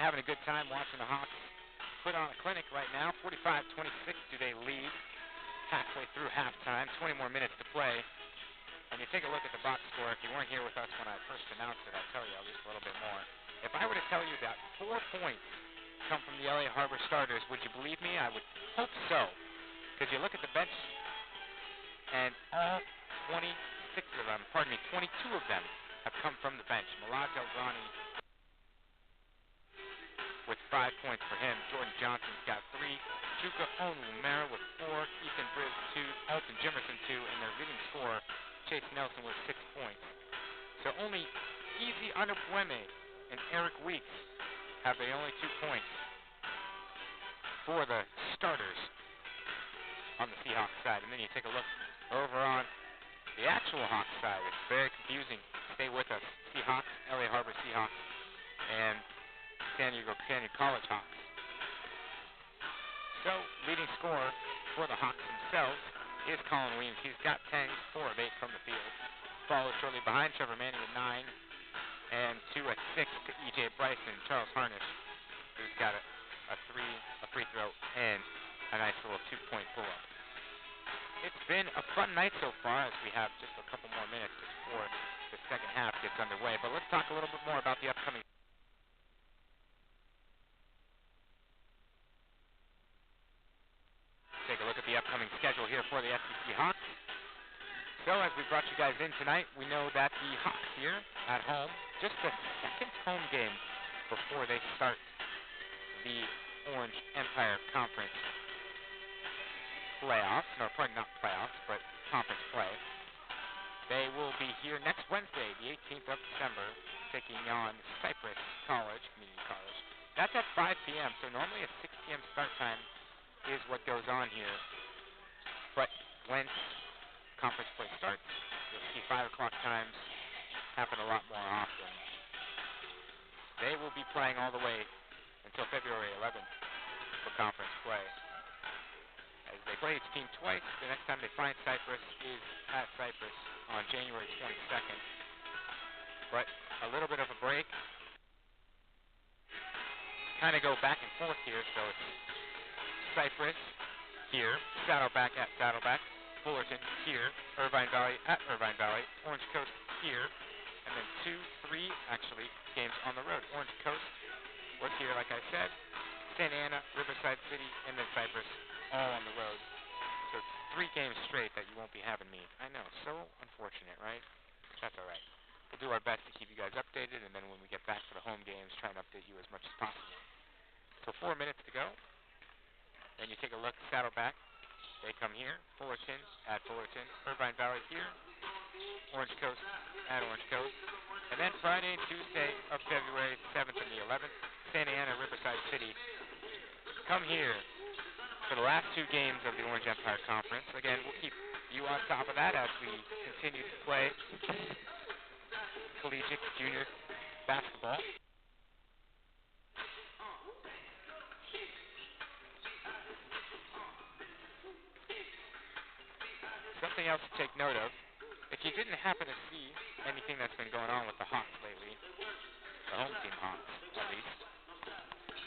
[SPEAKER 1] you having a good time watching the Hawks put on a clinic right now. 45-26 do they lead halfway through halftime. 20 more minutes to play. And you take a look at the box score. If you weren't here with us when I first announced it, I'll tell you at least a little bit more. If I were to tell you that 4 points come from the LA Harbor starters, would you believe me? I would hope so. Because you look at the bench, and all 22 of them have come from the bench. Malaj Eldrani with 5 points for him. Jordan Johnson's got 3. Chuka Onwumera with 4. Ethan Briz 2. Elton Jimerson 2. And their leading scorer, Chase Nelson, with 6 points. So only Easy Anapueme and Eric Weeks have the only 2 points for the starters on the Seahawks side. And then you take a look over on the actual Hawks side. It's very confusing. Stay with us. Seahawks, LA Harbor Seahawks, and San Diego Canyon College Hawks. So, leading scorer for the Hawks themselves is Colin Weems. He's got 10, 4 of 8 from the field. Followed shortly behind Trevor Manning at 9, and 2 at 6 to E.J. Bryson. Charles Harnish, who's got a free throw, and a nice little 2-point pull-up. It's been a fun night so far, as we have just a couple more minutes before the second half gets underway. But let's talk a little bit more about the upcoming. Take a look at the upcoming schedule here for the SCC Hawks. So as we brought you guys in tonight, we know that the Hawks here at home, just the second home game before they start the Orange Empire Conference playoffs. No, probably not playoffs, but conference play. They will be here next Wednesday, the 18th of December, taking on Cypress College, Community College. That's at 5 p.m., so normally a 6 p.m. start time is what goes on here. But when conference play starts, you'll see 5 o'clock times happen a lot more often. They will be playing all the way until February 11th for conference play. As they play each team twice, the next time they find Cypress is at Cypress on January 22nd. But a little bit of a break. Kind of go back and forth here, so it's Cypress here, Saddleback at Saddleback, Fullerton here, Irvine Valley at Irvine Valley, Orange Coast here, and then 2, 3 actually games on the road. Orange Coast was here, like I said, Santa Ana, Riverside City, and then Cypress, all on the road. So 3 games straight that you won't be having me. I know, so unfortunate, right? That's all right. We'll do our best to keep you guys updated, and then when we get back to the home games, try and update you as much as possible. So 4 minutes to go. Then you take a look, Saddleback. They come here. Fullerton at Fullerton. Irvine Valley here. Orange Coast at Orange Coast. And then Friday and Tuesday of February 7th and the 11th, Santa Ana, Riverside City. Come here for the last 2 games of the Orange Empire Conference. Again, we'll keep you on top of that as we continue to play collegiate junior basketball. Something else to take note of, if you didn't happen to see anything that's been going on with the Hawks lately, the home team Hawks at least,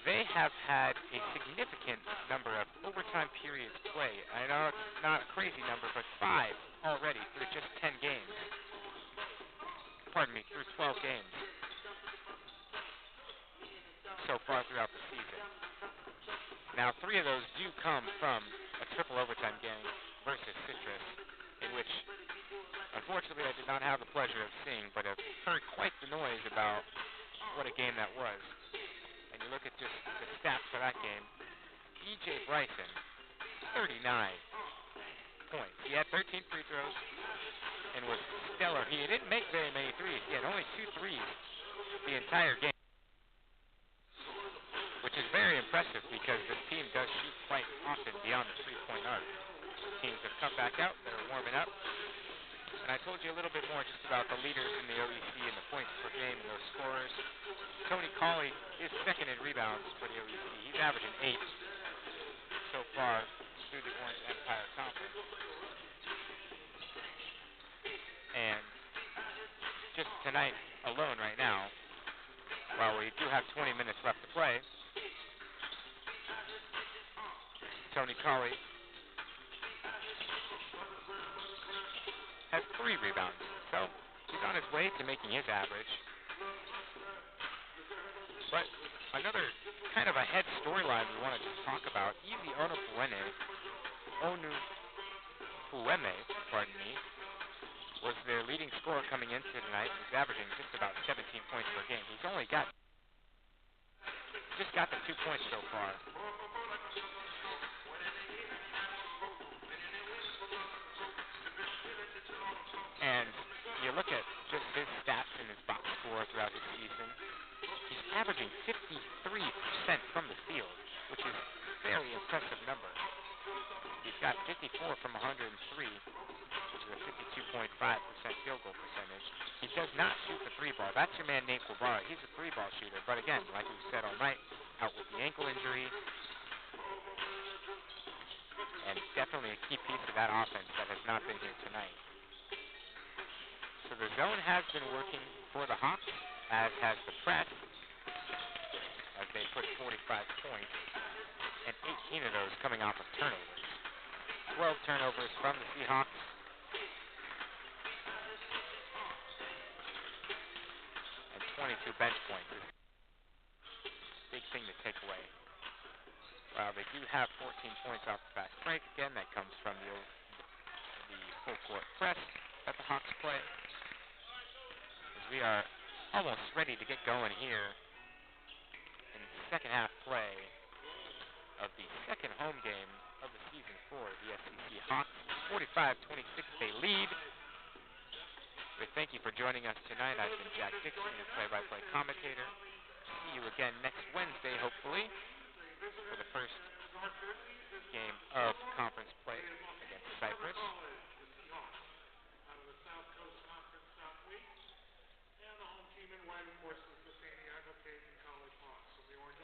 [SPEAKER 1] they have had a significant number of overtime periods played. I know it's not a crazy number, but 5 already through just 10 games. Pardon me, through 12 games so far throughout the season. Now, 3 of those do come from a triple overtime game versus Citrus, in which, unfortunately, I did not have the pleasure of seeing, but have heard quite the noise about what a game that was. And you look at just the stats for that game, E.J. Bryson, 39 points. He had 13 free throws and was stellar. He didn't make very many threes. He had only 2 threes the entire game, which is very impressive because this team does shoot quite often beyond the 3-point arc. Teams have come back out, they're warming up. And I told you a little bit more just about the leaders in the OEC and the points per game and those scorers. Tony Colley is second in rebounds for the OEC. He's averaging 8 so far through the Orange Empire Conference. And just tonight alone right now, Well, we do have 20 minutes left to play. Tony Colley has 3 rebounds, so he's on his way to making his average. But another kind of a head storyline we want to just talk about, Easy Onupueme, pardon me, was their leading scorer coming into tonight. He's averaging just about 17 points per game. He's only just got the 2 points so far. And you look at just his stats and his box score throughout his season, he's averaging 53% from the field, which is a very impressive number. He's got 54 from 103, which is a 52.5% field goal percentage. He does not shoot the 3-ball. That's your man, Nate Guevara. He's a 3-ball shooter. But again, like we said all night, out with the ankle injury. And definitely a key piece of that offense that has not been here tonight. So the zone has been working for the Hawks, as has the press, as they put 45 points, and 18 of those coming off of turnovers. 12 turnovers from the Seahawks. And 22 bench points. Big thing to take away. Well, they do have 14 points off the fast break. Again, that comes from the full court press that the Hawks play. As we are almost ready to get going here in second half play of the second home game of the season for the SCC Hawks. 45-26 they lead. We thank you for joining us tonight. I've been Jack Dixon, your play-by-play commentator. See you again next Wednesday, hopefully, for the first game of conference play against Cyprus.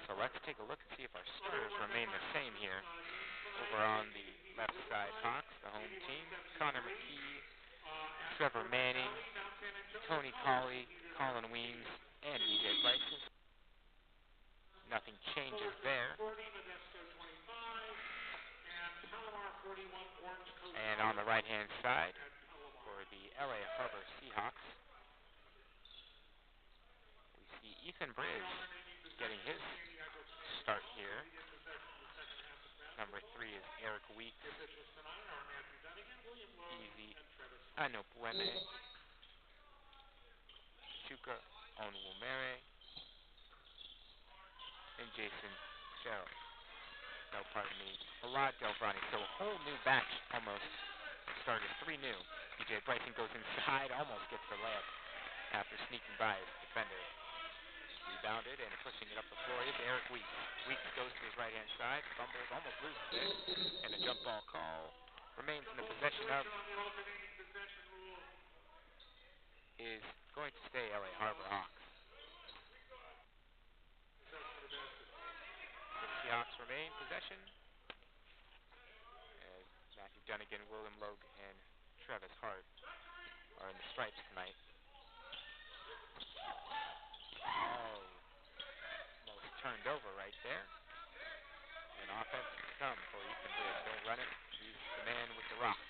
[SPEAKER 1] So let's take a look and see if our starters remain the same here. Over on the left side, Hawks, the home team. Connor McKee, Trevor Manning, Tony Colley, Colin Weems, and EJ Bryson. Nothing changes there. And on the right-hand side, for the LA Harbor Seahawks, we see Ethan Bridge getting his start here. Number 3 is Eric Weeks. Easy Onupueme, Chuka Onwumere, and Jason Shell. No, pardon me, Alad Delvrani. So a whole new batch almost started. 3 new. EJ Bryson goes inside, almost gets the layup after sneaking by his defender. Rebounded and pushing it up the floor is Eric Weeks. Weeks goes to his right-hand side, fumbles, almost loses it, and a jump ball call remains in the possession of is going to stay LA Harbor Hawks. So the Seahawks remain possession as Matthew Dunnigan, William Logue, and Travis Hart are in the stripes tonight. Oh, almost turned over right there. And offense to come for Ethan Bridge. Don't run it. He's the man with the rock.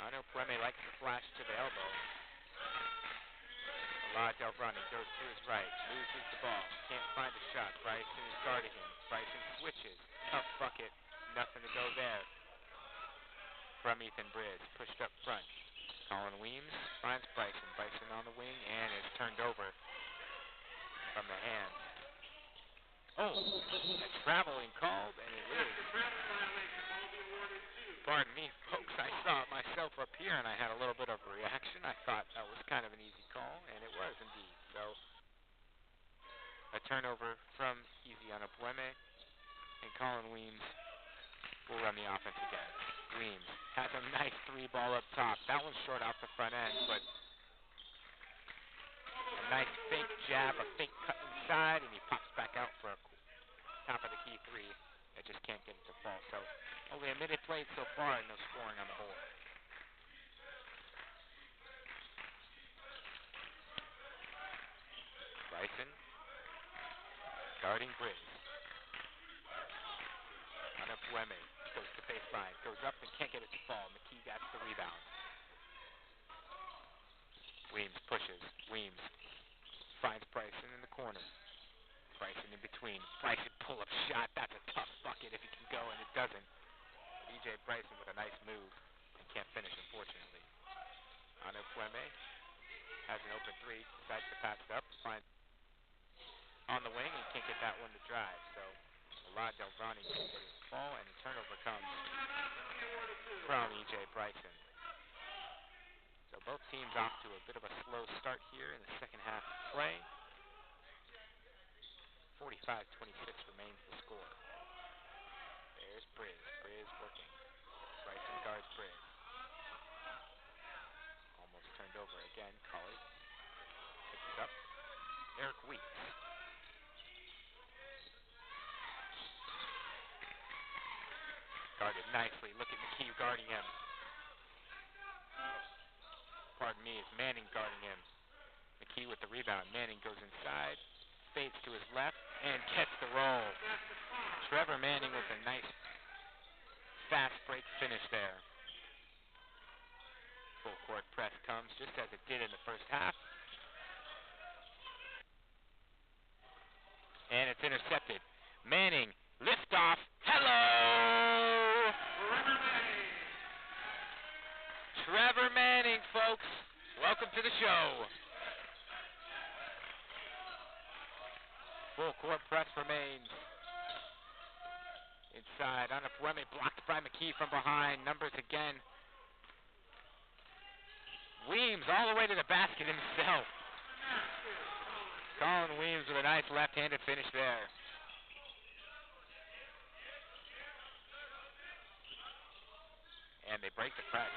[SPEAKER 1] Onupueme likes to flash to the elbow. Alad Delvrani goes to his right, loses the ball, can't find a shot. Bryson is guarding him. Bryson switches. Tough bucket. Nothing to go there from Ethan Bridge. Pushed up front. Colin Weems finds Bryson. Bryson on the wing and is turned over from the hands. Oh, a traveling called, and it is. Pardon me, folks, I saw it myself up here, and I had a little bit of a reaction. I thought that was kind of an easy call, and it was indeed. So, a turnover from Easy Onupueme, and Colin Weems will run the offense again. Weems has a nice 3-ball up top. That one's short off the front end, but a nice fake jab, a fake cut inside, and he pops back out for a top of the key 3 that just can't get it to fall. So only a minute played so far and no scoring on the board. Bryson guarding Briz. Anapueme goes to baseline, goes up and can't get it to fall. McKee got the rebound. Weems pushes. Weems finds Bryson in the corner. Bryson in between. Bryson pull-up shot. That's a tough bucket if he can go, and it doesn't. E.J. Bryson with a nice move and can't finish, unfortunately. Anapueme has an open three. Decides to pass it up. Finds on the wing and can't get that one to drive. So Elad Delvani can't get his ball, and the turnover comes from E.J. Bryson. So both teams off to a bit of a slow start here in the second half of play. 45-26 remains the score. There's Briz. Briz working. Bryson guards Briz. Almost turned over again. Cully picks it up. Eric Weeks. Guarded nicely. Look at McKee guarding him. Pardon me, it's Manning guarding him. McKee with the rebound. Manning goes inside, fades to his left, and gets the roll. Trevor Manning with a nice fast break finish there. Full court press comes just as it did in the first half. And it's intercepted. Manning, liftoff. Hello! Trevor Manning, folks. Welcome to the show. Full court press remains. Inside, Anapueme blocked by McKee from behind. Numbers again. Weems all the way to the basket himself. Colin Weems with a nice left-handed finish there. And they break the press.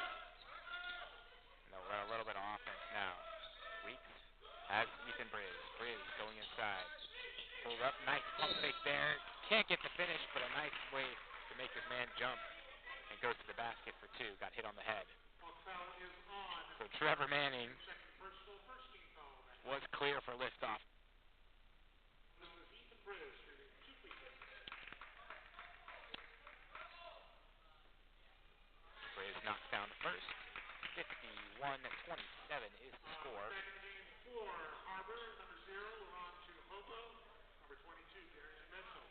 [SPEAKER 1] And they'll run a little bit of offense now. Weeks has Ethan Briz. Briz going inside. Pulled up, nice pump fake there. Can't get the finish, but a nice way to make his man jump. And goes to the basket for two. Got hit on the head. So Trevor Manning was clear for liftoff. Briz knocks down the first. 51-27 is the score.
[SPEAKER 2] Harbor, number 0, on to Hobo, number 22, Darian Mitchell.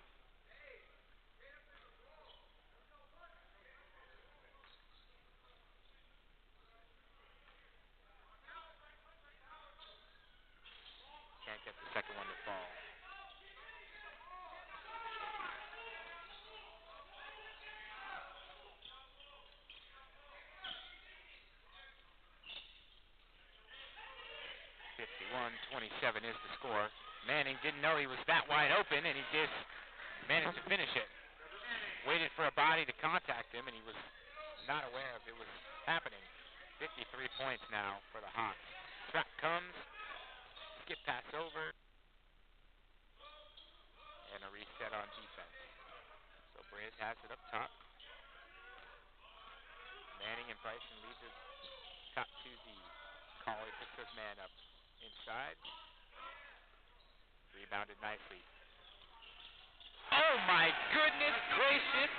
[SPEAKER 1] Can't get the second one to fall. (51-27) is the score. Manning didn't know he was that wide open, and he just managed to finish it. Waited for a body to contact him, and he was not aware of it was happening. 53 points now for the Hawks. Trap comes, skip pass over, and a reset on defense. So Briz has it up top. Manning and Bryson lead the top 2D. Colley picks his man up inside. Rebounded nicely. Oh my goodness gracious!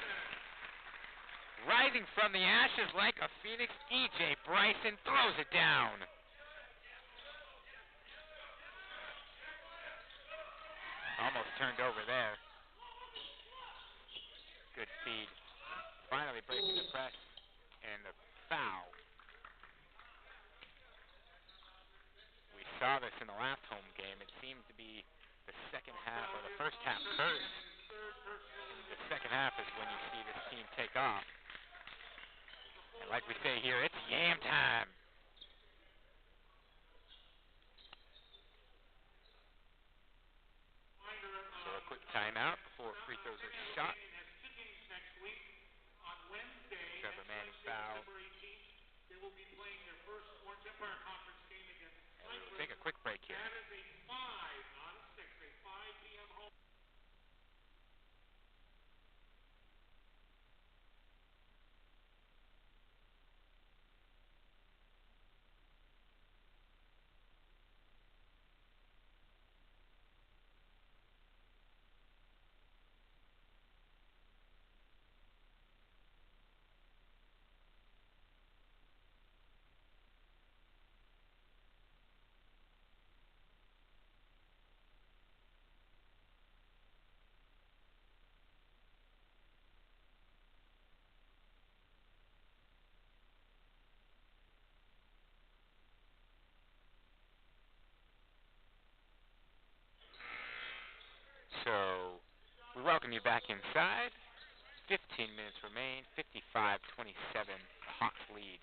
[SPEAKER 1] Rising from the ashes like a phoenix, E.J. Bryson throws it down. Almost turned over there. Good feed. Finally breaking the press. And the foul. We saw this in the last home game. It seemed to be the second half, or the first half first. And the second half is when you see this team take off. And like we say here, it's yam time. So a quick timeout before free throws are shot. Trevor Manning foul. And we will take a quick break here. welcome you back inside. 15 minutes remain. 55-27. The Hawks lead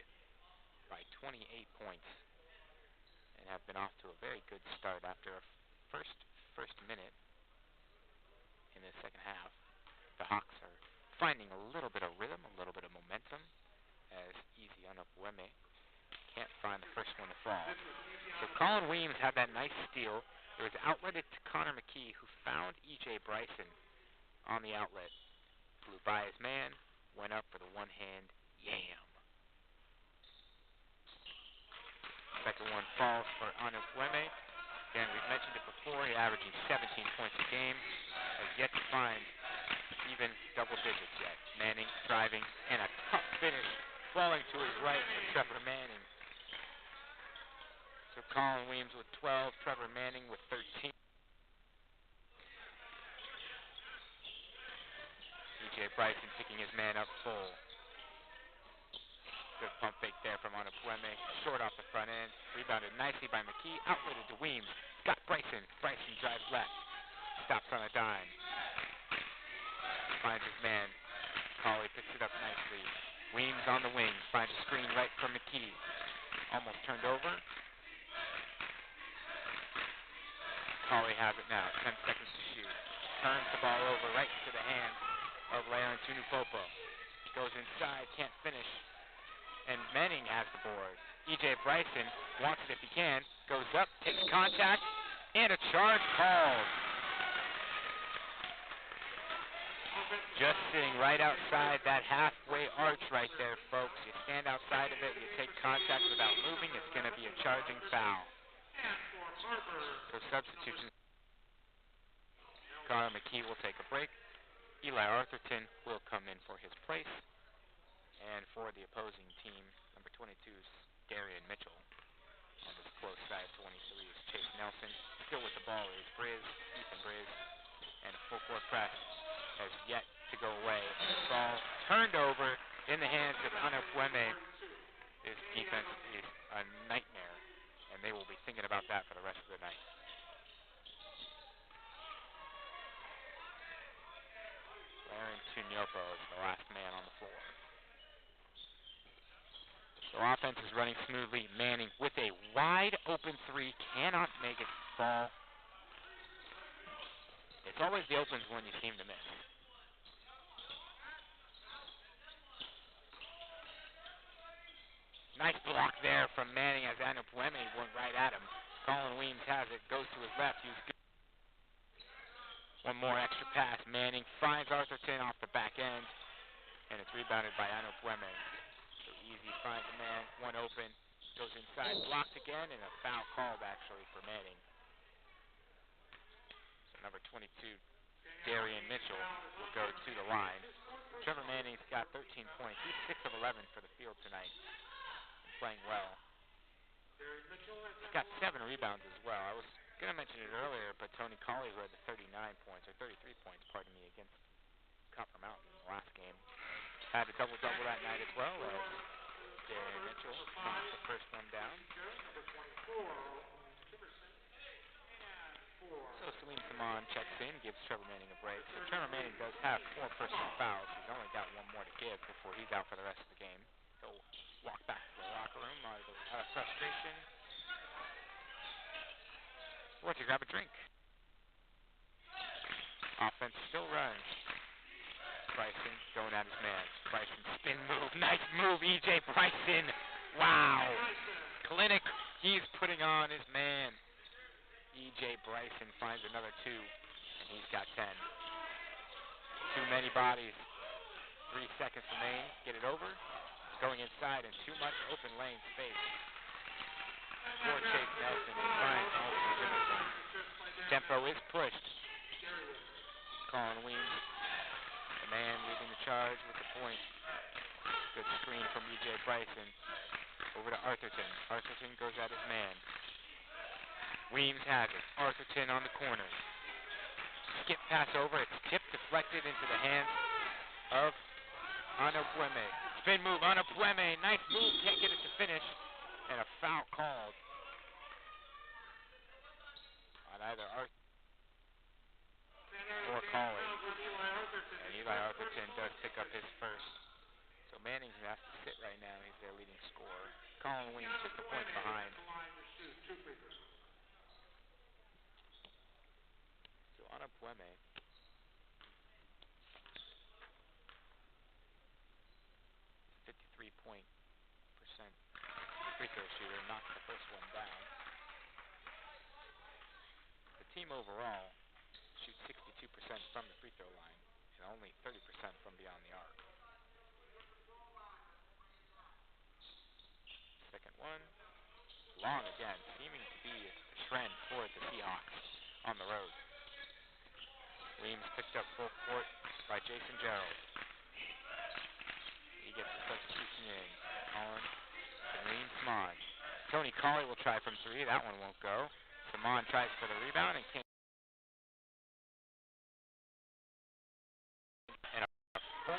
[SPEAKER 1] by 28 points and have been off to a very good start after a first minute in the second half. The Hawks are finding a little bit of rhythm, a little bit of momentum, as Easy Unapweme can't find the first one to fall. So Colin Weems had that nice steal. It was outletted to Connor McKee, who found E.J. Bryson on the outlet. Flew by his man, went up for the one-hand yam. Second one falls for Unapweme. Again, we've mentioned it before, he's averaging 17 points a game. Has yet to find even double digits yet. Manning driving, and a tough finish, falling to his right for Trevor Manning. So Colin Weems with 12, Trevor Manning with 13. E.J. Bryson picking his man up full. Good pump fake there from Unapweme. Short off the front end. Rebounded nicely by McKee. Outwitted to Weems. Got Bryson. Bryson drives left. Stops on a dime. Finds his man. Colley picks it up nicely. Weems on the wing. Finds a screen right from McKee. Almost turned over. Colley has it now. 10 seconds to shoot. Turns the ball over right into the hands of Leon Tunupopo. Goes inside. Can't finish. And Manning has the board. E.J. Bryson wants it if he can. Goes up, takes contact, and a charge called. Just sitting right outside that halfway arch right there, folks. You stand outside of it, you take contact without moving, it's going to be a charging foul. So substitutions. Connor McKee will take a break. Eli Arthurton will come in for his place. And for the opposing team, number 22 is Darian Mitchell. On this close side, 23 is Chase Nelson. Still with the ball is Ethan Briz. And a full court press has yet to go away. And the ball turned over in the hands of Unapweme. This defense is a nightmare, and they will be thinking about that for the rest of the night. Aaron Tunyopo is the last man on the floor. So offense is running smoothly. Manning with a wide open three, cannot make it fall. It's always the opens one you seem to miss. Nice block there from Manning as Unapweme went right at him. Colin Weems has it, goes to his left. One more extra pass. Manning finds Arthurton off the back end, and it's rebounded by Unapweme. So Easy finds a man, one open, goes inside, blocked again, and a foul called actually for Manning. So number 22, Darian Mitchell, will go to the line. Trevor Manning's got 13 points. He's 6 of 11 for the field tonight, playing well. He's got 7 rebounds as well. I was going to mention it earlier, but Tony Colley led the 33 points, pardon me, against Copper Mountain in the last game. Had a double-double that night as well as Darian Mitchell knocks the first one down. So Salim Saman checks in, gives Trevor Manning a break. So Trevor Manning does have 4 personal fouls. He's only got 1 more to give before he's out for the rest of the game. He'll walk back to the locker room out of frustration. Or to grab a drink. Offense still runs. Bryson going at his man. Bryson spin move. Nice move, E.J. Bryson. Wow. Clinic he's putting on his man. E.J. Bryson finds another 2, and he's got 10. Too many bodies. 3 seconds remain. Get it over. Going inside and too much open lane space. For Chase Nelson and Brian Olsen. Tempo is pushed. Colin Weems, the man leading the charge with the point. Good screen from E.J. Bryson. Over to Arthurton. Arthurton goes at his man. Weems has it. Arthurton on the corner. Skip pass over. It's tipped, deflected into the hands of Unapweme. Spin move, Unapweme. Nice move. Can't get it to finish. And a foul called on either Arthurton or Colley.
[SPEAKER 2] Jefferson.
[SPEAKER 1] And Eli Arthurton does pick up his first. So Manning, who has to sit right now, he's their leading scorer. Colin Weems just a point behind. So Ana Pueme, 53% free throw shooter, knocks the first one down. The team overall shoots 62% from the free throw line and only 30% from beyond the arc. Second one, long again, seeming to be a trend for the Seahawks on the road. Weems picked up full court by Jason Gerald. He gets the substitution in. Collins to Green Samad. Tony Colley will try from three. That one won't go. Samad tries for the rebound and can't. And a 4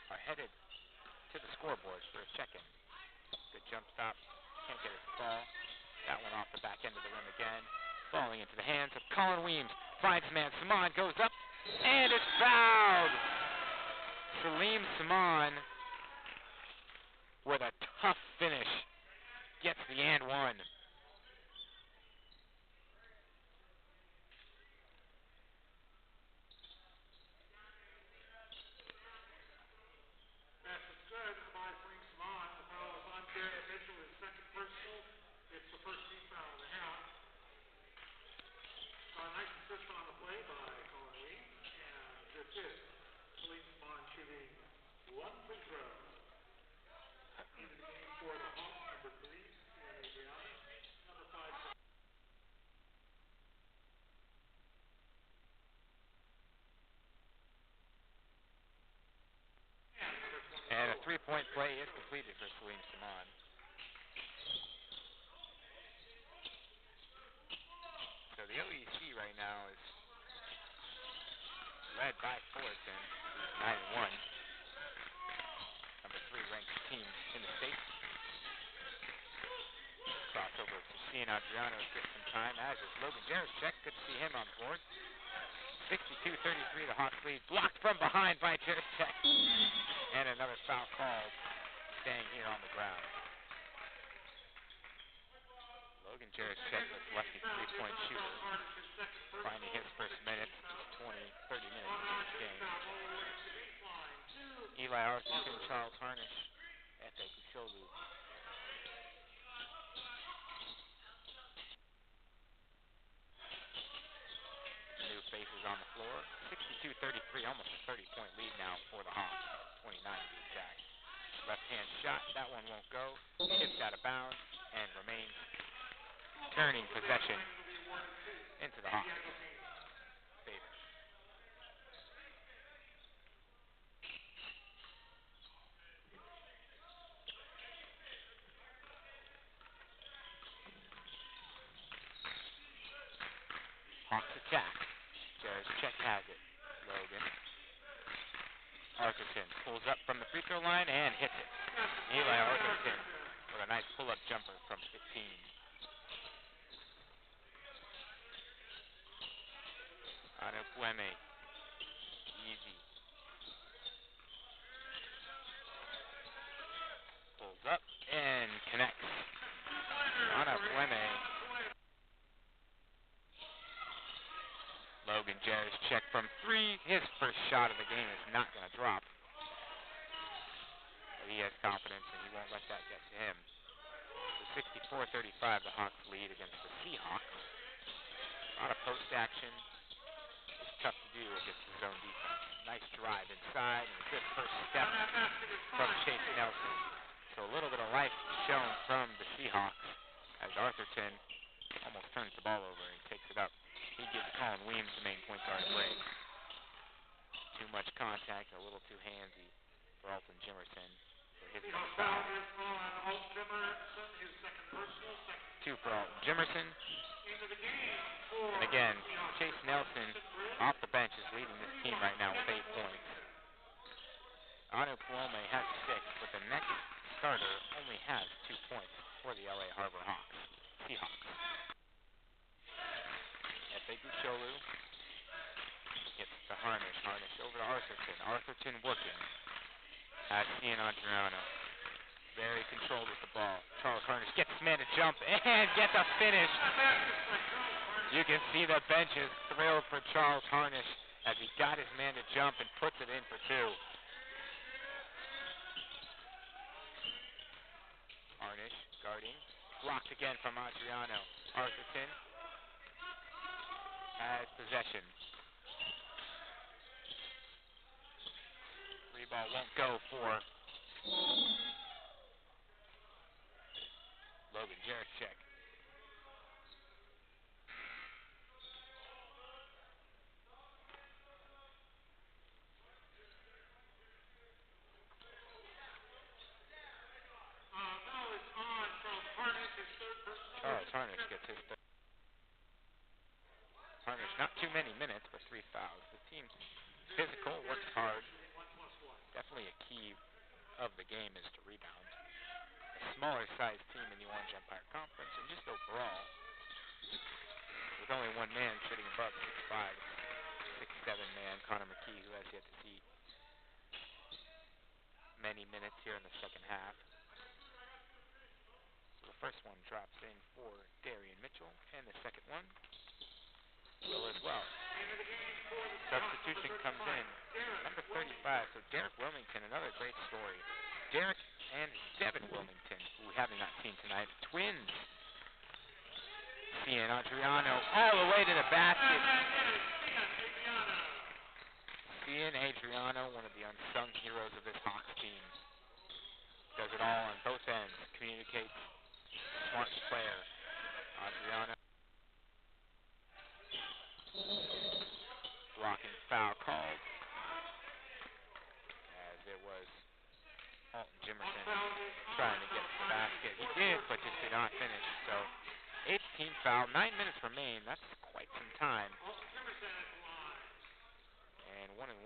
[SPEAKER 1] are headed to the scoreboard for a check-in. Good jump stop. Can't get it to fall. That one off the back end of the rim again. Falling into the hands of Colin Weems. Finds man. Samad goes up. And it's fouled! Salim Saman with a tough finish. Gets the and one.
[SPEAKER 2] That's good by Salim Saman. The foul is on Jared Mitchell, his second personal. It's the first team foul of the half. A nice assist on the play by Colin Weems. And this is Salim Saman shooting one free throw. Into the game for the Hawks, number 3 in Adriana. Number 5.
[SPEAKER 1] And a three-point play is completed for Salim Saman. So the OEC right now is led by Fullerton, who's 9-1. Number 3 ranked team in the state. Crossover to Cian Adriano gets some time, as is Logan Jerichek. Good to see him on the board. 62-33, the Hawks lead. Blocked from behind by Jerichek. And another foul called, staying here on the ground. Logan Jerichek, this lefty three-point shooter, finding his first minutes, 30 minutes in this game. Eli Arthurton, Charles Harnish, Efe Kucholu. New faces on the floor. 62-33, almost a 30-point lead now for the Hawks. 29 to be exact. Left-hand shot, that one won't go. Tipped out of bounds and remains turning possession into the Hawks' favor. Hawks attack. Jerichek has it. Logan. Arthurton pulls up from the free throw line and hits it. Eli Arthurton with a nice pull-up jumper from 15. Ana Pueme. Easy. Pulls up and connects. Ana Pueme. Logan Jerichek from 3. His first shot of the game is not going to drop. But he has confidence and he won't let that get to him. So 64-35, the Hawks lead against the Seahawks. A lot of post action. It's tough to do against the zone defense. Nice drive inside and a good first step from Chase Nelson. So a little bit of life shown from the Seahawks as Arthurton almost turns the ball over and takes it up. He gives Colin Weems the main point guard break. Too much contact, a little too handsy for Alton Jimerson for his first foul. Two for Alton Jimerson. And again, Chase Nelson off the bench is leading this team right now with 8 points. Ana Pueme has 6, but the next starter only has 2 points for the LA Harbor Seahawks. Efe Kucholu Harnish. Harnish over to Arthurton. Arthurton working at Ian Adriano. Very controlled with the ball. Charles Harnish gets his man to jump and gets a finish. You can see the benches thrilled for Charles Harnish as he got his man to jump and puts it in for two. Harnish guarding. Blocked again from Adriano. Arthurton has possession. Free ball won't go for Logan Jerichek. Charles Harnish gets his third. Harnish, not too many minutes, but 3 fouls. The team's physical, works hard. Definitely a key of the game is to rebound. A smaller sized team in the Orange Empire Conference, and just overall, with only one man sitting above 6'5", 6'7" man, Connor McKee, who has yet to see many minutes here in the second half. So the first one drops in for Darian Mitchell, and the second one will as well. Substitution comes in, number 35, so Derek Wilmington, another great story. Derek and Devin Wilmington, who we have not seen tonight, twins. Ian Adriano all the way to the basket. Ian Adriano, one of the unsung heroes of this Hawks team. Does it all on both ends, communicates, smart player. Adriano. Blocking foul called, as it was Alton Jimerson trying to get to the basket. He did, but just did not finish. So 8th foul, 9 minutes remain. That's quite some time. And 1-1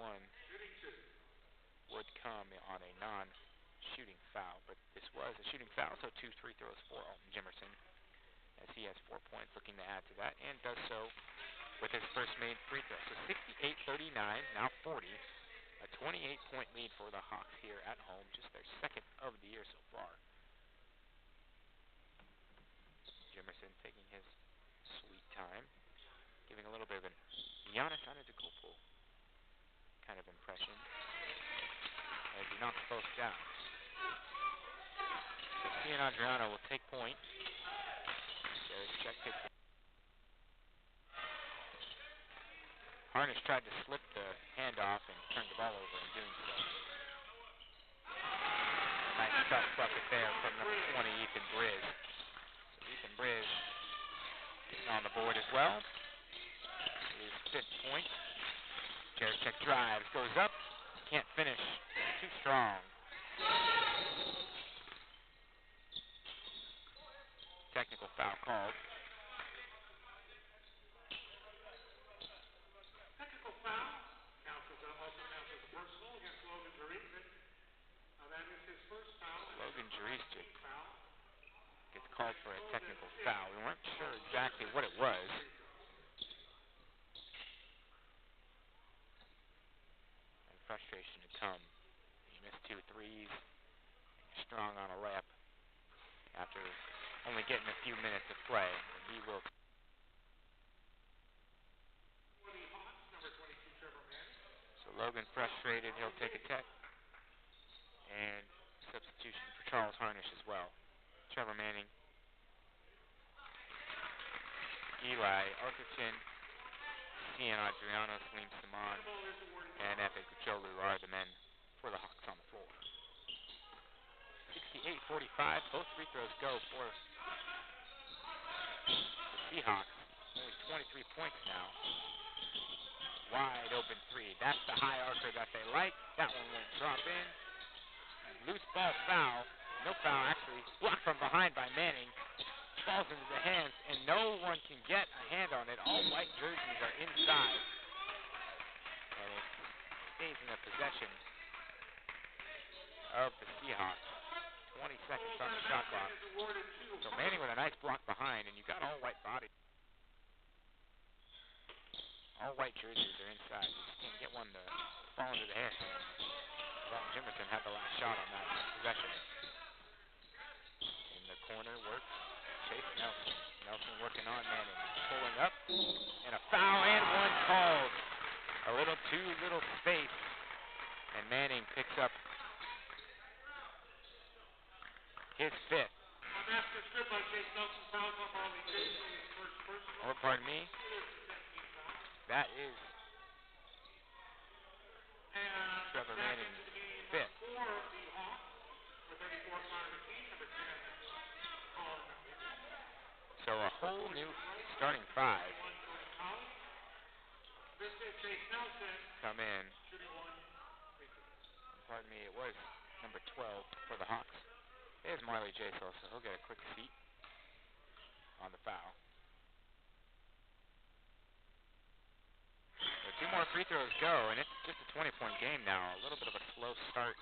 [SPEAKER 1] would come on a non-shooting foul, but this was a shooting foul, so 2 free throws for Alton Jimerson, as he has 4 points, looking to add to that, and does so with his first made free throw. So 68-39, now 40. A 28-point lead for the Hawks here at home, just their second of the year so far. Jimerson taking his sweet time, giving a little bit of an Giannis Antetokounmpo kind of impression as he knocks both down. So Ian Adriano will take point. Jerichek takes it. Harnish tried to slip the handoff and turned the ball over in doing so. Nice tough bucket there from number 20, Ethan Briz. So Ethan Briz getting on the board as well. His 5th point. Jerichek drives, goes up, can't finish. Too strong. Technical foul called. Logan Jurice gets called for a technical foul. We weren't sure exactly what it was. And frustration to come. He missed 2 threes. Strong on a layup after only getting a few minutes of play. And he will. So Logan frustrated. He'll take a tech. And substitution for Charles Harnish as well. Trevor Manning, Eli Arthurton, Ian Adriano, Salim Simon, and Efe Kucholu are the men for the Hawks on the floor. 68-45, both free throws go for the Seahawks. Only 23 points now. Wide open 3. That's the high archer that they like. That one won't drop in. Loose ball foul. No foul, actually. Blocked from behind by Manning. Falls into the hands, and no one can get a hand on it. All white jerseys are inside. And it stays in the possession of the Seahawks. 20 seconds on the shot clock. So Manning with a nice block behind, and you got all white bodies. All white jerseys are inside. You just can't get into the handstand. Dalton Jimerson had the last shot on that possession. In the corner works Chase Nelson. Nelson working on Manning. Pulling up. And a foul and one called. A little too little space. And Manning picks up his fifth. Or pardon me. That is Trevor Manning's fifth. So a whole new starting five come in. Pardon me, it was number 12 for the Hawks. There's Marley Jasel, so he'll get a quick seat on the foul. So 2 more free throws go, and it's just a 20-point game now. A little bit of a slow start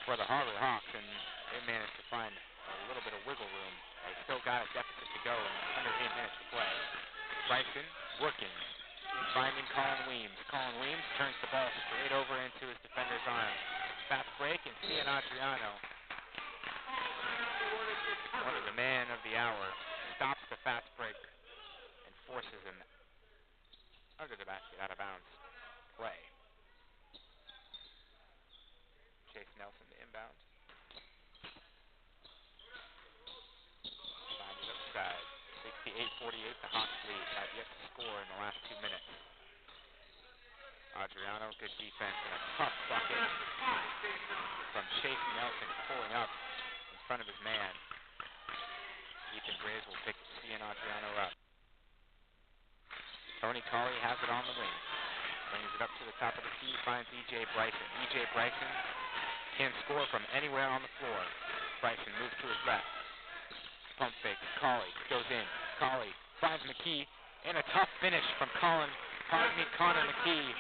[SPEAKER 1] for the Harvard Hawks, and they managed to find a little bit of wiggle room. They still got a deficit to go and under 8 minutes to play. Bryson working, finding Colin Weems. Colin Weems turns the ball straight over into his defender's arms. Fast break, and Cian Adriano, one of the man of the hour, stops the fast break and forces him under the basket, out of bounds play. Chase Nelson to inbound. Find it upside. 68-48, the Hawks lead. Have yet to score in the last 2 minutes. Adriano, good defense, and a tough bucket from Chase Nelson, pulling up in front of his man. Ethan Graves will pick Cian Adriano up. Tony Colley has it on the wing. Brings it up to the top of the key, finds E.J. Bryson. E.J. Bryson can score from anywhere on the floor. Bryson moves to his left. Pump fake. Colley goes in. Colley finds McKee, and a tough finish from Connor McKee.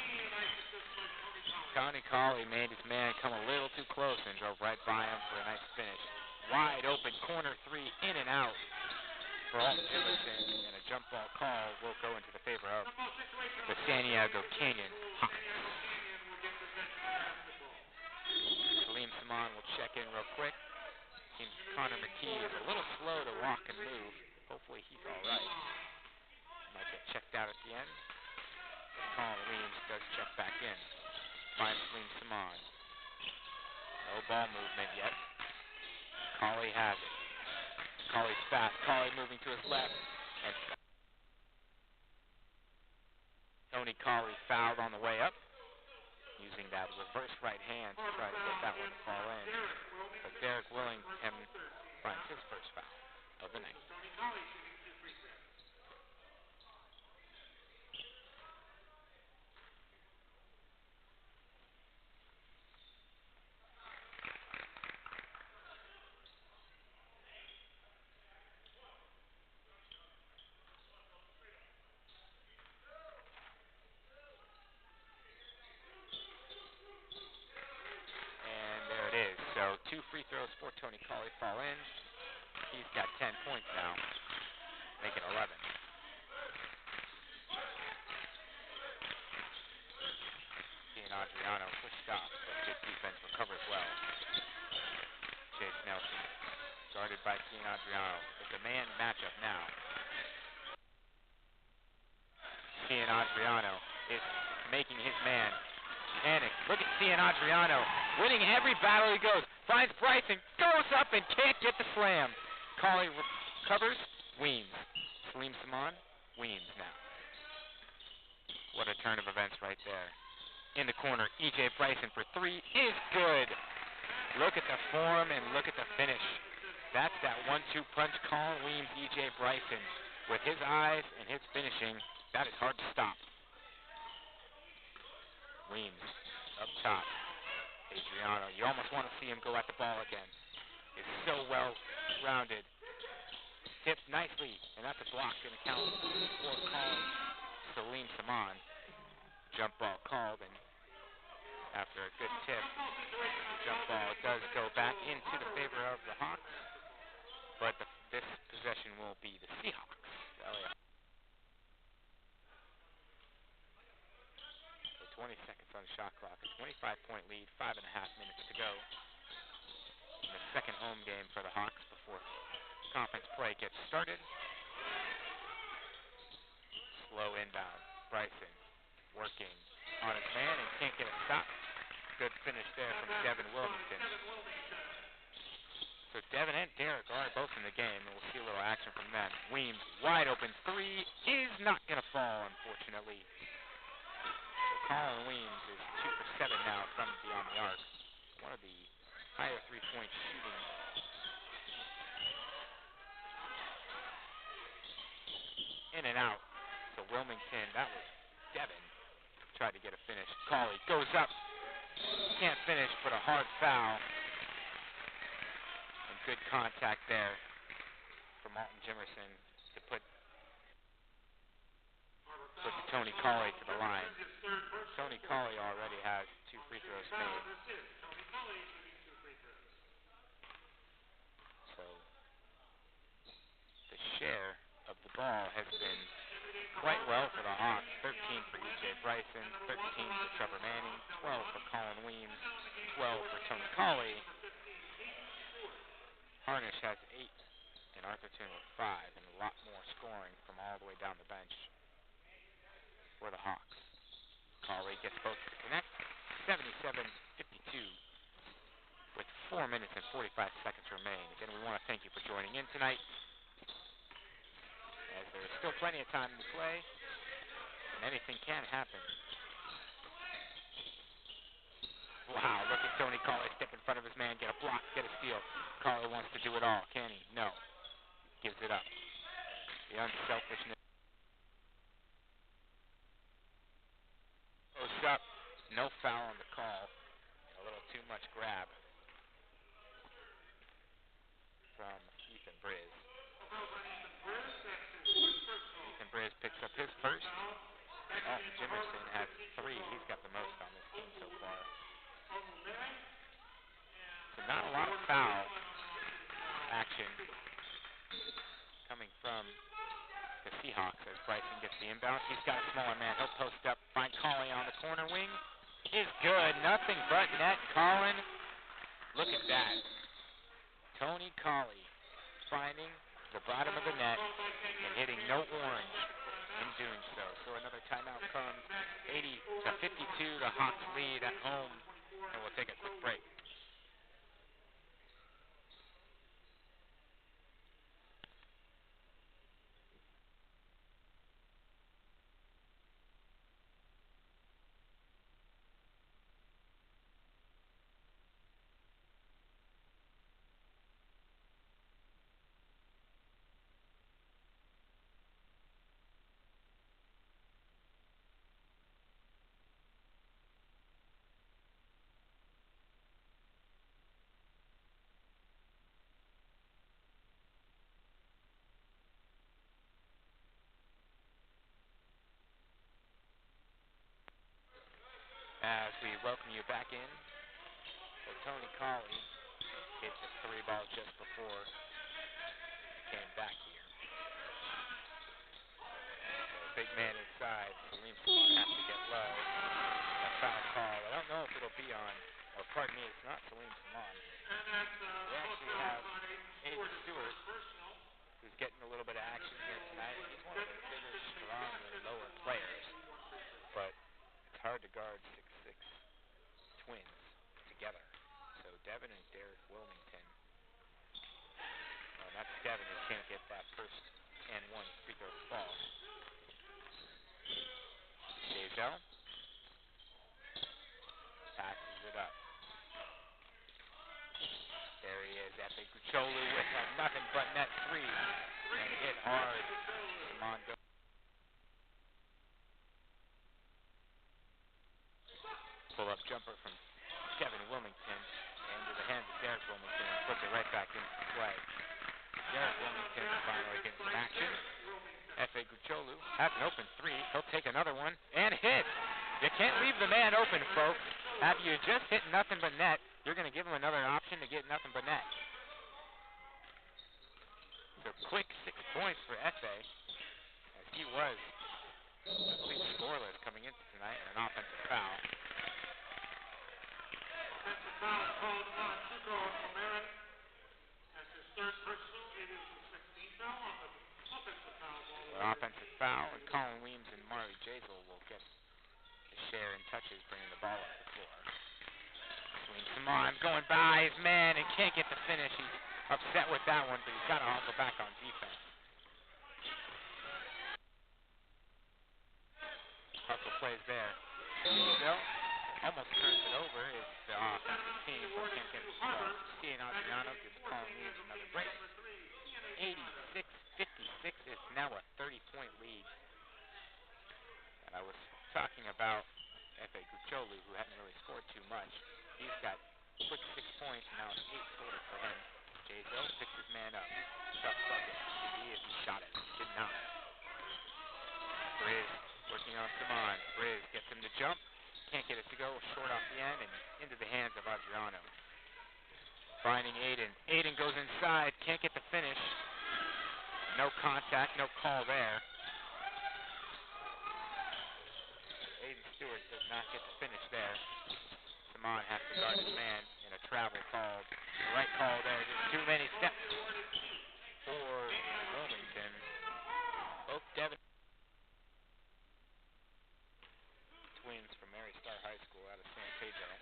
[SPEAKER 1] Connie Colley made his man come a little too close and drove right by him for a nice finish. Wide open corner three, in and out for Alton Jimerson, and a jump ball call will go into the favor of the San Diego Canyon Hawks. Salim Saman will check in real quick. Seems Connor McKee is a little slow to walk and move. Hopefully he's all right. Might get checked out at the end. Colin Weems does check back in. Finds Salim Saman. No ball movement yet. Colley has it. Colley's fast. Colley moving to his left. And Tony Colley fouled on the way up, using that reverse right hand to try to get that one to fall in. But Derek Willingham finds his first foul of the night. So 2 free throws for Tony Colley fall in. He's got 10 points now, make it 11. Cian Adriano pushed off, but good defense recovers well. Chase Nelson, guarded by Cian Adriano. It's a man matchup now. Cian Adriano is making his man panic. Look at Cian Adriano, winning every battle he goes. Finds Bryson, goes up and can't get the slam. Colley recovers, Weems. Salim Saman, Weems now. What a turn of events right there. In the corner, E.J. Bryson for 3 is good. Look at the form and look at the finish. That's that 1-2 punch. Colin Weems, E.J. Bryson. With his eyes and his finishing, that is hard to stop. Weems up top. Adriano, you almost want to see him go at the ball again. He's so well-rounded. Tipped nicely, and that's a block going to count for Colin. Salim Saman. Jump ball called, and after a good tip, the jump ball does go back into the favor of the Hawks, but this possession will be the Seahawks. The 20 seconds on the shot clock. A 25-point lead, 5.5 minutes to go. In the second home game for the Hawks before conference play gets started. Slow inbound. Bryson working on his man and can't get a stop. Good finish there from Devin Wilmington. So Devin and Derek are both in the game, and we'll see a little action from them. Weems, wide open three, is not going to fall, unfortunately. So Colin Weems is 2 for 7 now from beyond the arc. One of the higher three-point shooting. In and out. So Wilmington, that was Devin. Tried to get a finish. Cauley goes up. Can't finish, but a hard foul. And good contact there for Martin Jimerson to put Tony Cauley to the line. Tony Cauley already has 2 free throws made. So the share of the ball has been quite well for the Hawks. 13 for E.J. Bryson, 13 for Trevor Manning, 12 for Colin Weems, 12 for Tony Cauley. Harnish has 8, and Arthurton with 5, and a lot more scoring from all the way down the bench for the Hawks. Cauley gets both to connect, 77-52, with 4 minutes and 45 seconds remain. Again, we want to thank you for joining in tonight, as there is still plenty of time to play, and anything can happen. Wow, look at Tony Cauley step in front of his man, get a block, get a steal. Cauley wants to do it all, can he? No. Gives it up. The unselfishness. Post up, no foul on the call. A little too much grab from Ethan Briz. Ethan Briz picks up his first. Oh, Jimerson has 3. He's got the most on this team so far. So not a lot of foul action coming from the Seahawks as Bryson gets the inbound. He's got a smaller man. He'll post up, find Cauley on the corner wing. Is good. Nothing but net. Colin, look at that. Tony Cauley finding the bottom of the net and hitting no orange in doing so. So another timeout comes. 80-52, the Hawks lead at home. And we'll take a quick break. As we welcome you back in, so Tony Cauley hit the 3 ball just before he came back here. So big man inside, Salim Saman has to get low. A foul call. I don't know if it'll be on, or pardon me, it's not Salim Saman. We actually have Aiden Stewart, who's getting a little bit of action here tonight. He's one of the bigger, stronger, lower players, but it's hard to guard 6'6" twins together. So Devin and Derek Wilmington. That's Devin who can't get that first and 1 free throw to fall. Dezel passes it up. There he is, Efe Kucholu with a nothing but net 3. And hit hard. Saman goes. Pull-up jumper from Devin Wilmington into the hands of Derek Wilmington and puts it right back into play. Derek Wilmington finally gets some action. Efe Kucholu has an open 3. He'll take another one and hit. You can't leave the man open, folks. Have you just hit nothing but net, you're going to give him another option to get nothing but net. So quick 6 points for Efe, as he was I believe scoreless coming into tonight, and an offensive foul.
[SPEAKER 2] Offensive foul called on Tuco Romero. That's his third personal. It is the 16th foul on the offensive foul ball.
[SPEAKER 1] An offensive foul, and Colin Weems and Mari Jazel will get a share in touches, bringing the ball up the floor. Swing Simon going by his man and can't get the finish. He's upset with that one, but he's got to hustle back on defense. Hustle plays there. Still, almost turns it over is the offensive team, but can't get it to go. Cian Adriano gives Colin Weems another break. 86-56 is now a 30-point lead. And I was talking about Efe Gucholu, who hadn't really scored too much. He's got quick 6 points, and now it's 8 total for him. Jazo picks his man up. Tough bucket. Should be if he shot it. Did not. Briz working on Simon. Briz gets him to jump. Can't get it to go. Short off the end and into the hands of Adriano. Finding Aiden. Aiden goes inside. Can't get the finish. No contact. No call there. Aiden Stewart does not get the finish there. Simon has to guard his man in a travel called. Right call there. Just too many steps for Wilmington. Both Devin twins from Mary Star High School out of San Pedro.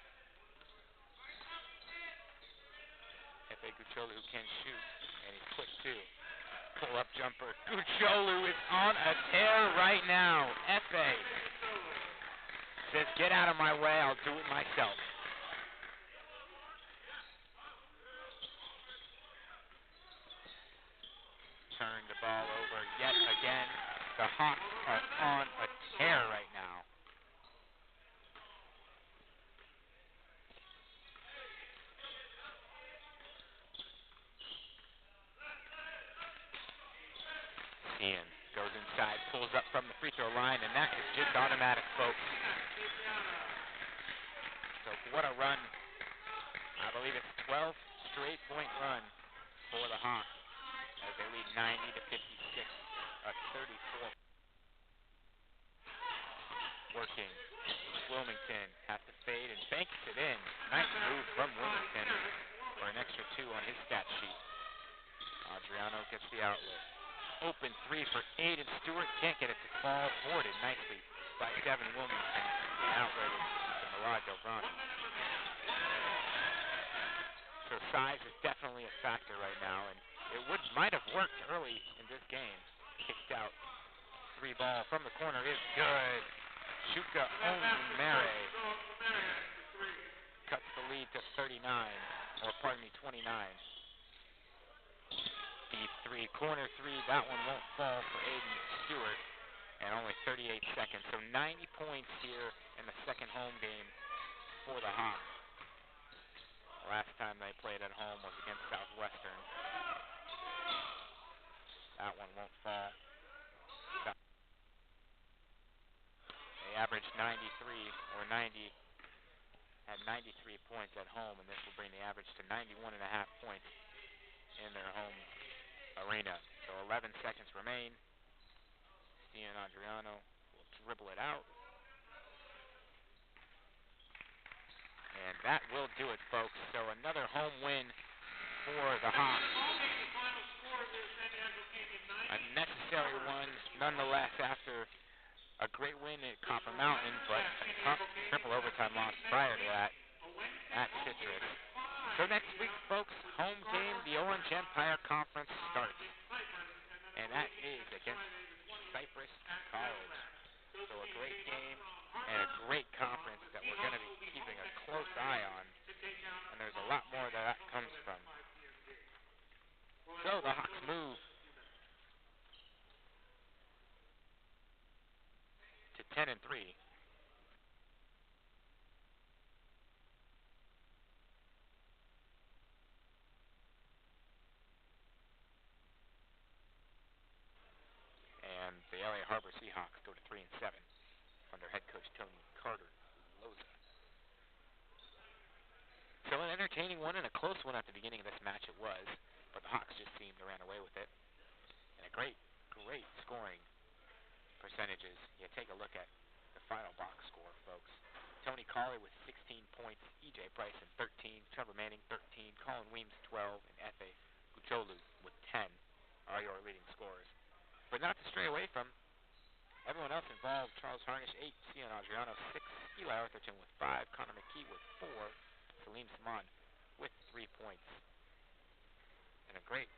[SPEAKER 1] Efe Gucholu, who can shoot, and he's quick too. Pull-up jumper. Gucholu is on a tear right now. Efe says, get out of my way, I'll do it myself. Turn the ball over yet again. The Hawks are on a tear right now. Ian goes inside, pulls up from the free throw line, and that is just automatic, folks. So what a run. I believe it's 12 straight point run for the Hawks as they lead 90-56. A 34. Working. Wilmington has to fade and banks it in. Nice move from Wilmington for an extra 2 on his stat sheet. Adriano gets the outlet. Open 3 for Aiden Stewart. Can't get it to fall. Boarded nicely by Devin Wilmington. The outlet is to Mirage O'Brien. So size is definitely a factor right now, and it might have worked early in this game. Kicked out. 3 ball from the corner is good. Shuka Onumere cuts the lead to 29, or pardon me, 29. Deep 3, corner 3, that one won't fall for Aiden Stewart, and only 38 seconds. So 90 points here in the second home game for the Hawks. The last time they played at home was against Southwestern. That one won't fall. They averaged 93 or 90, had 93 points at home, and this will bring the average to 91.5 points in their home arena. So 11 seconds remain. Cian Adriano will dribble it out. And that will do it, folks. So another home win for the Hawks. A necessary one, nonetheless, after a great win at Copper Mountain, but a triple overtime loss prior to that at Citrus. So next week, folks, home game, the Orange Empire Conference starts. And that is against Cypress College. So a great game and a great conference that we're going to be keeping a close eye on. And there's a lot more that comes from. So the Hawks move to 10-3. And the LA Harbor Seahawks go to 3-7 under head coach Tony Carter-Loza. So an entertaining one and a close one at the beginning of this match it was, but the Hawks just seemed to ran away with it. And a great, great scoring percentages, you take a look at the final box score, folks. Tony Colley with 16 points, E.J. Bryson 13, Trevor Manning 13, Colin Weems 12, and Efe Kucholu with 10 are your leading scorers. But not to stray away from everyone else involved: Charles Harnish 8, Cian Adriano 6, Eli Arthurton with 5, Connor McKee with 4, Salim Saman with 3 points. And a great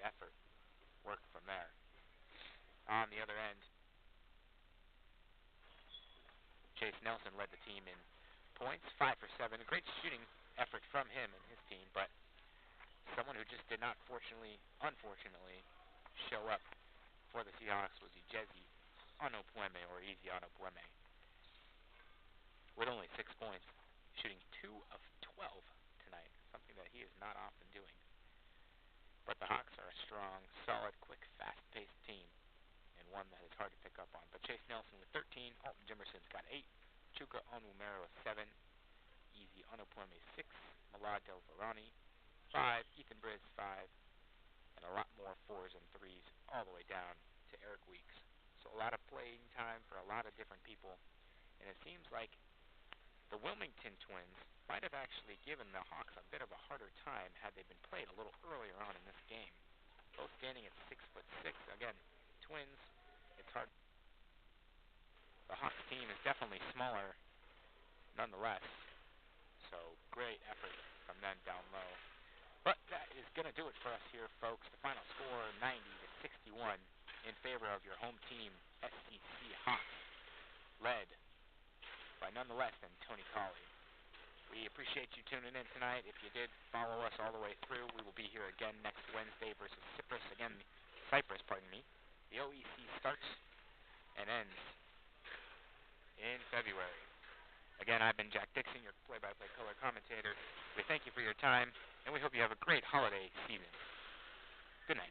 [SPEAKER 1] effort work from there. On the other end, Chase Nelson led the team in points, 5 for 7. A great shooting effort from him and his team, but someone who just did not unfortunately, show up for the Seahawks was Ijezi Onopweme, or Easy Onopweme, with only 6 points, shooting 2 of 12 tonight, something that he is not often doing. But the Hawks are a strong, solid, quick, fast-paced team, and one that is hard to pick up on. But Chase Nelson with 13, Alton Jimerson's got 8, Chuka Onwumere with 7, Easy Onopweme 6, Malad Del Varani 5, Ethan Briz 5, and a lot more 4s and 3s all the way down to Eric Weeks. So a lot of playing time for a lot of different people, and it seems like the Wilmington Twins might have actually given the Hawks a bit of a harder time had they been played a little earlier on in this game. Both standing at 6'6". Again, Twins, it's hard. The Hawks team is definitely smaller nonetheless, so great effort from them down low. But that is going to do it for us here, folks. The final score, 90-61, in favor of your home team, SCC Hawks, led by none less than Tony Colley. We appreciate you tuning in tonight. If you did follow us all the way through, we will be here again next Wednesday versus Cyprus. The OEC starts and ends in February. Again, I've been Jack Dixon, your play-by-play color commentator. We thank you for your time, and we hope you have a great holiday season. Good night.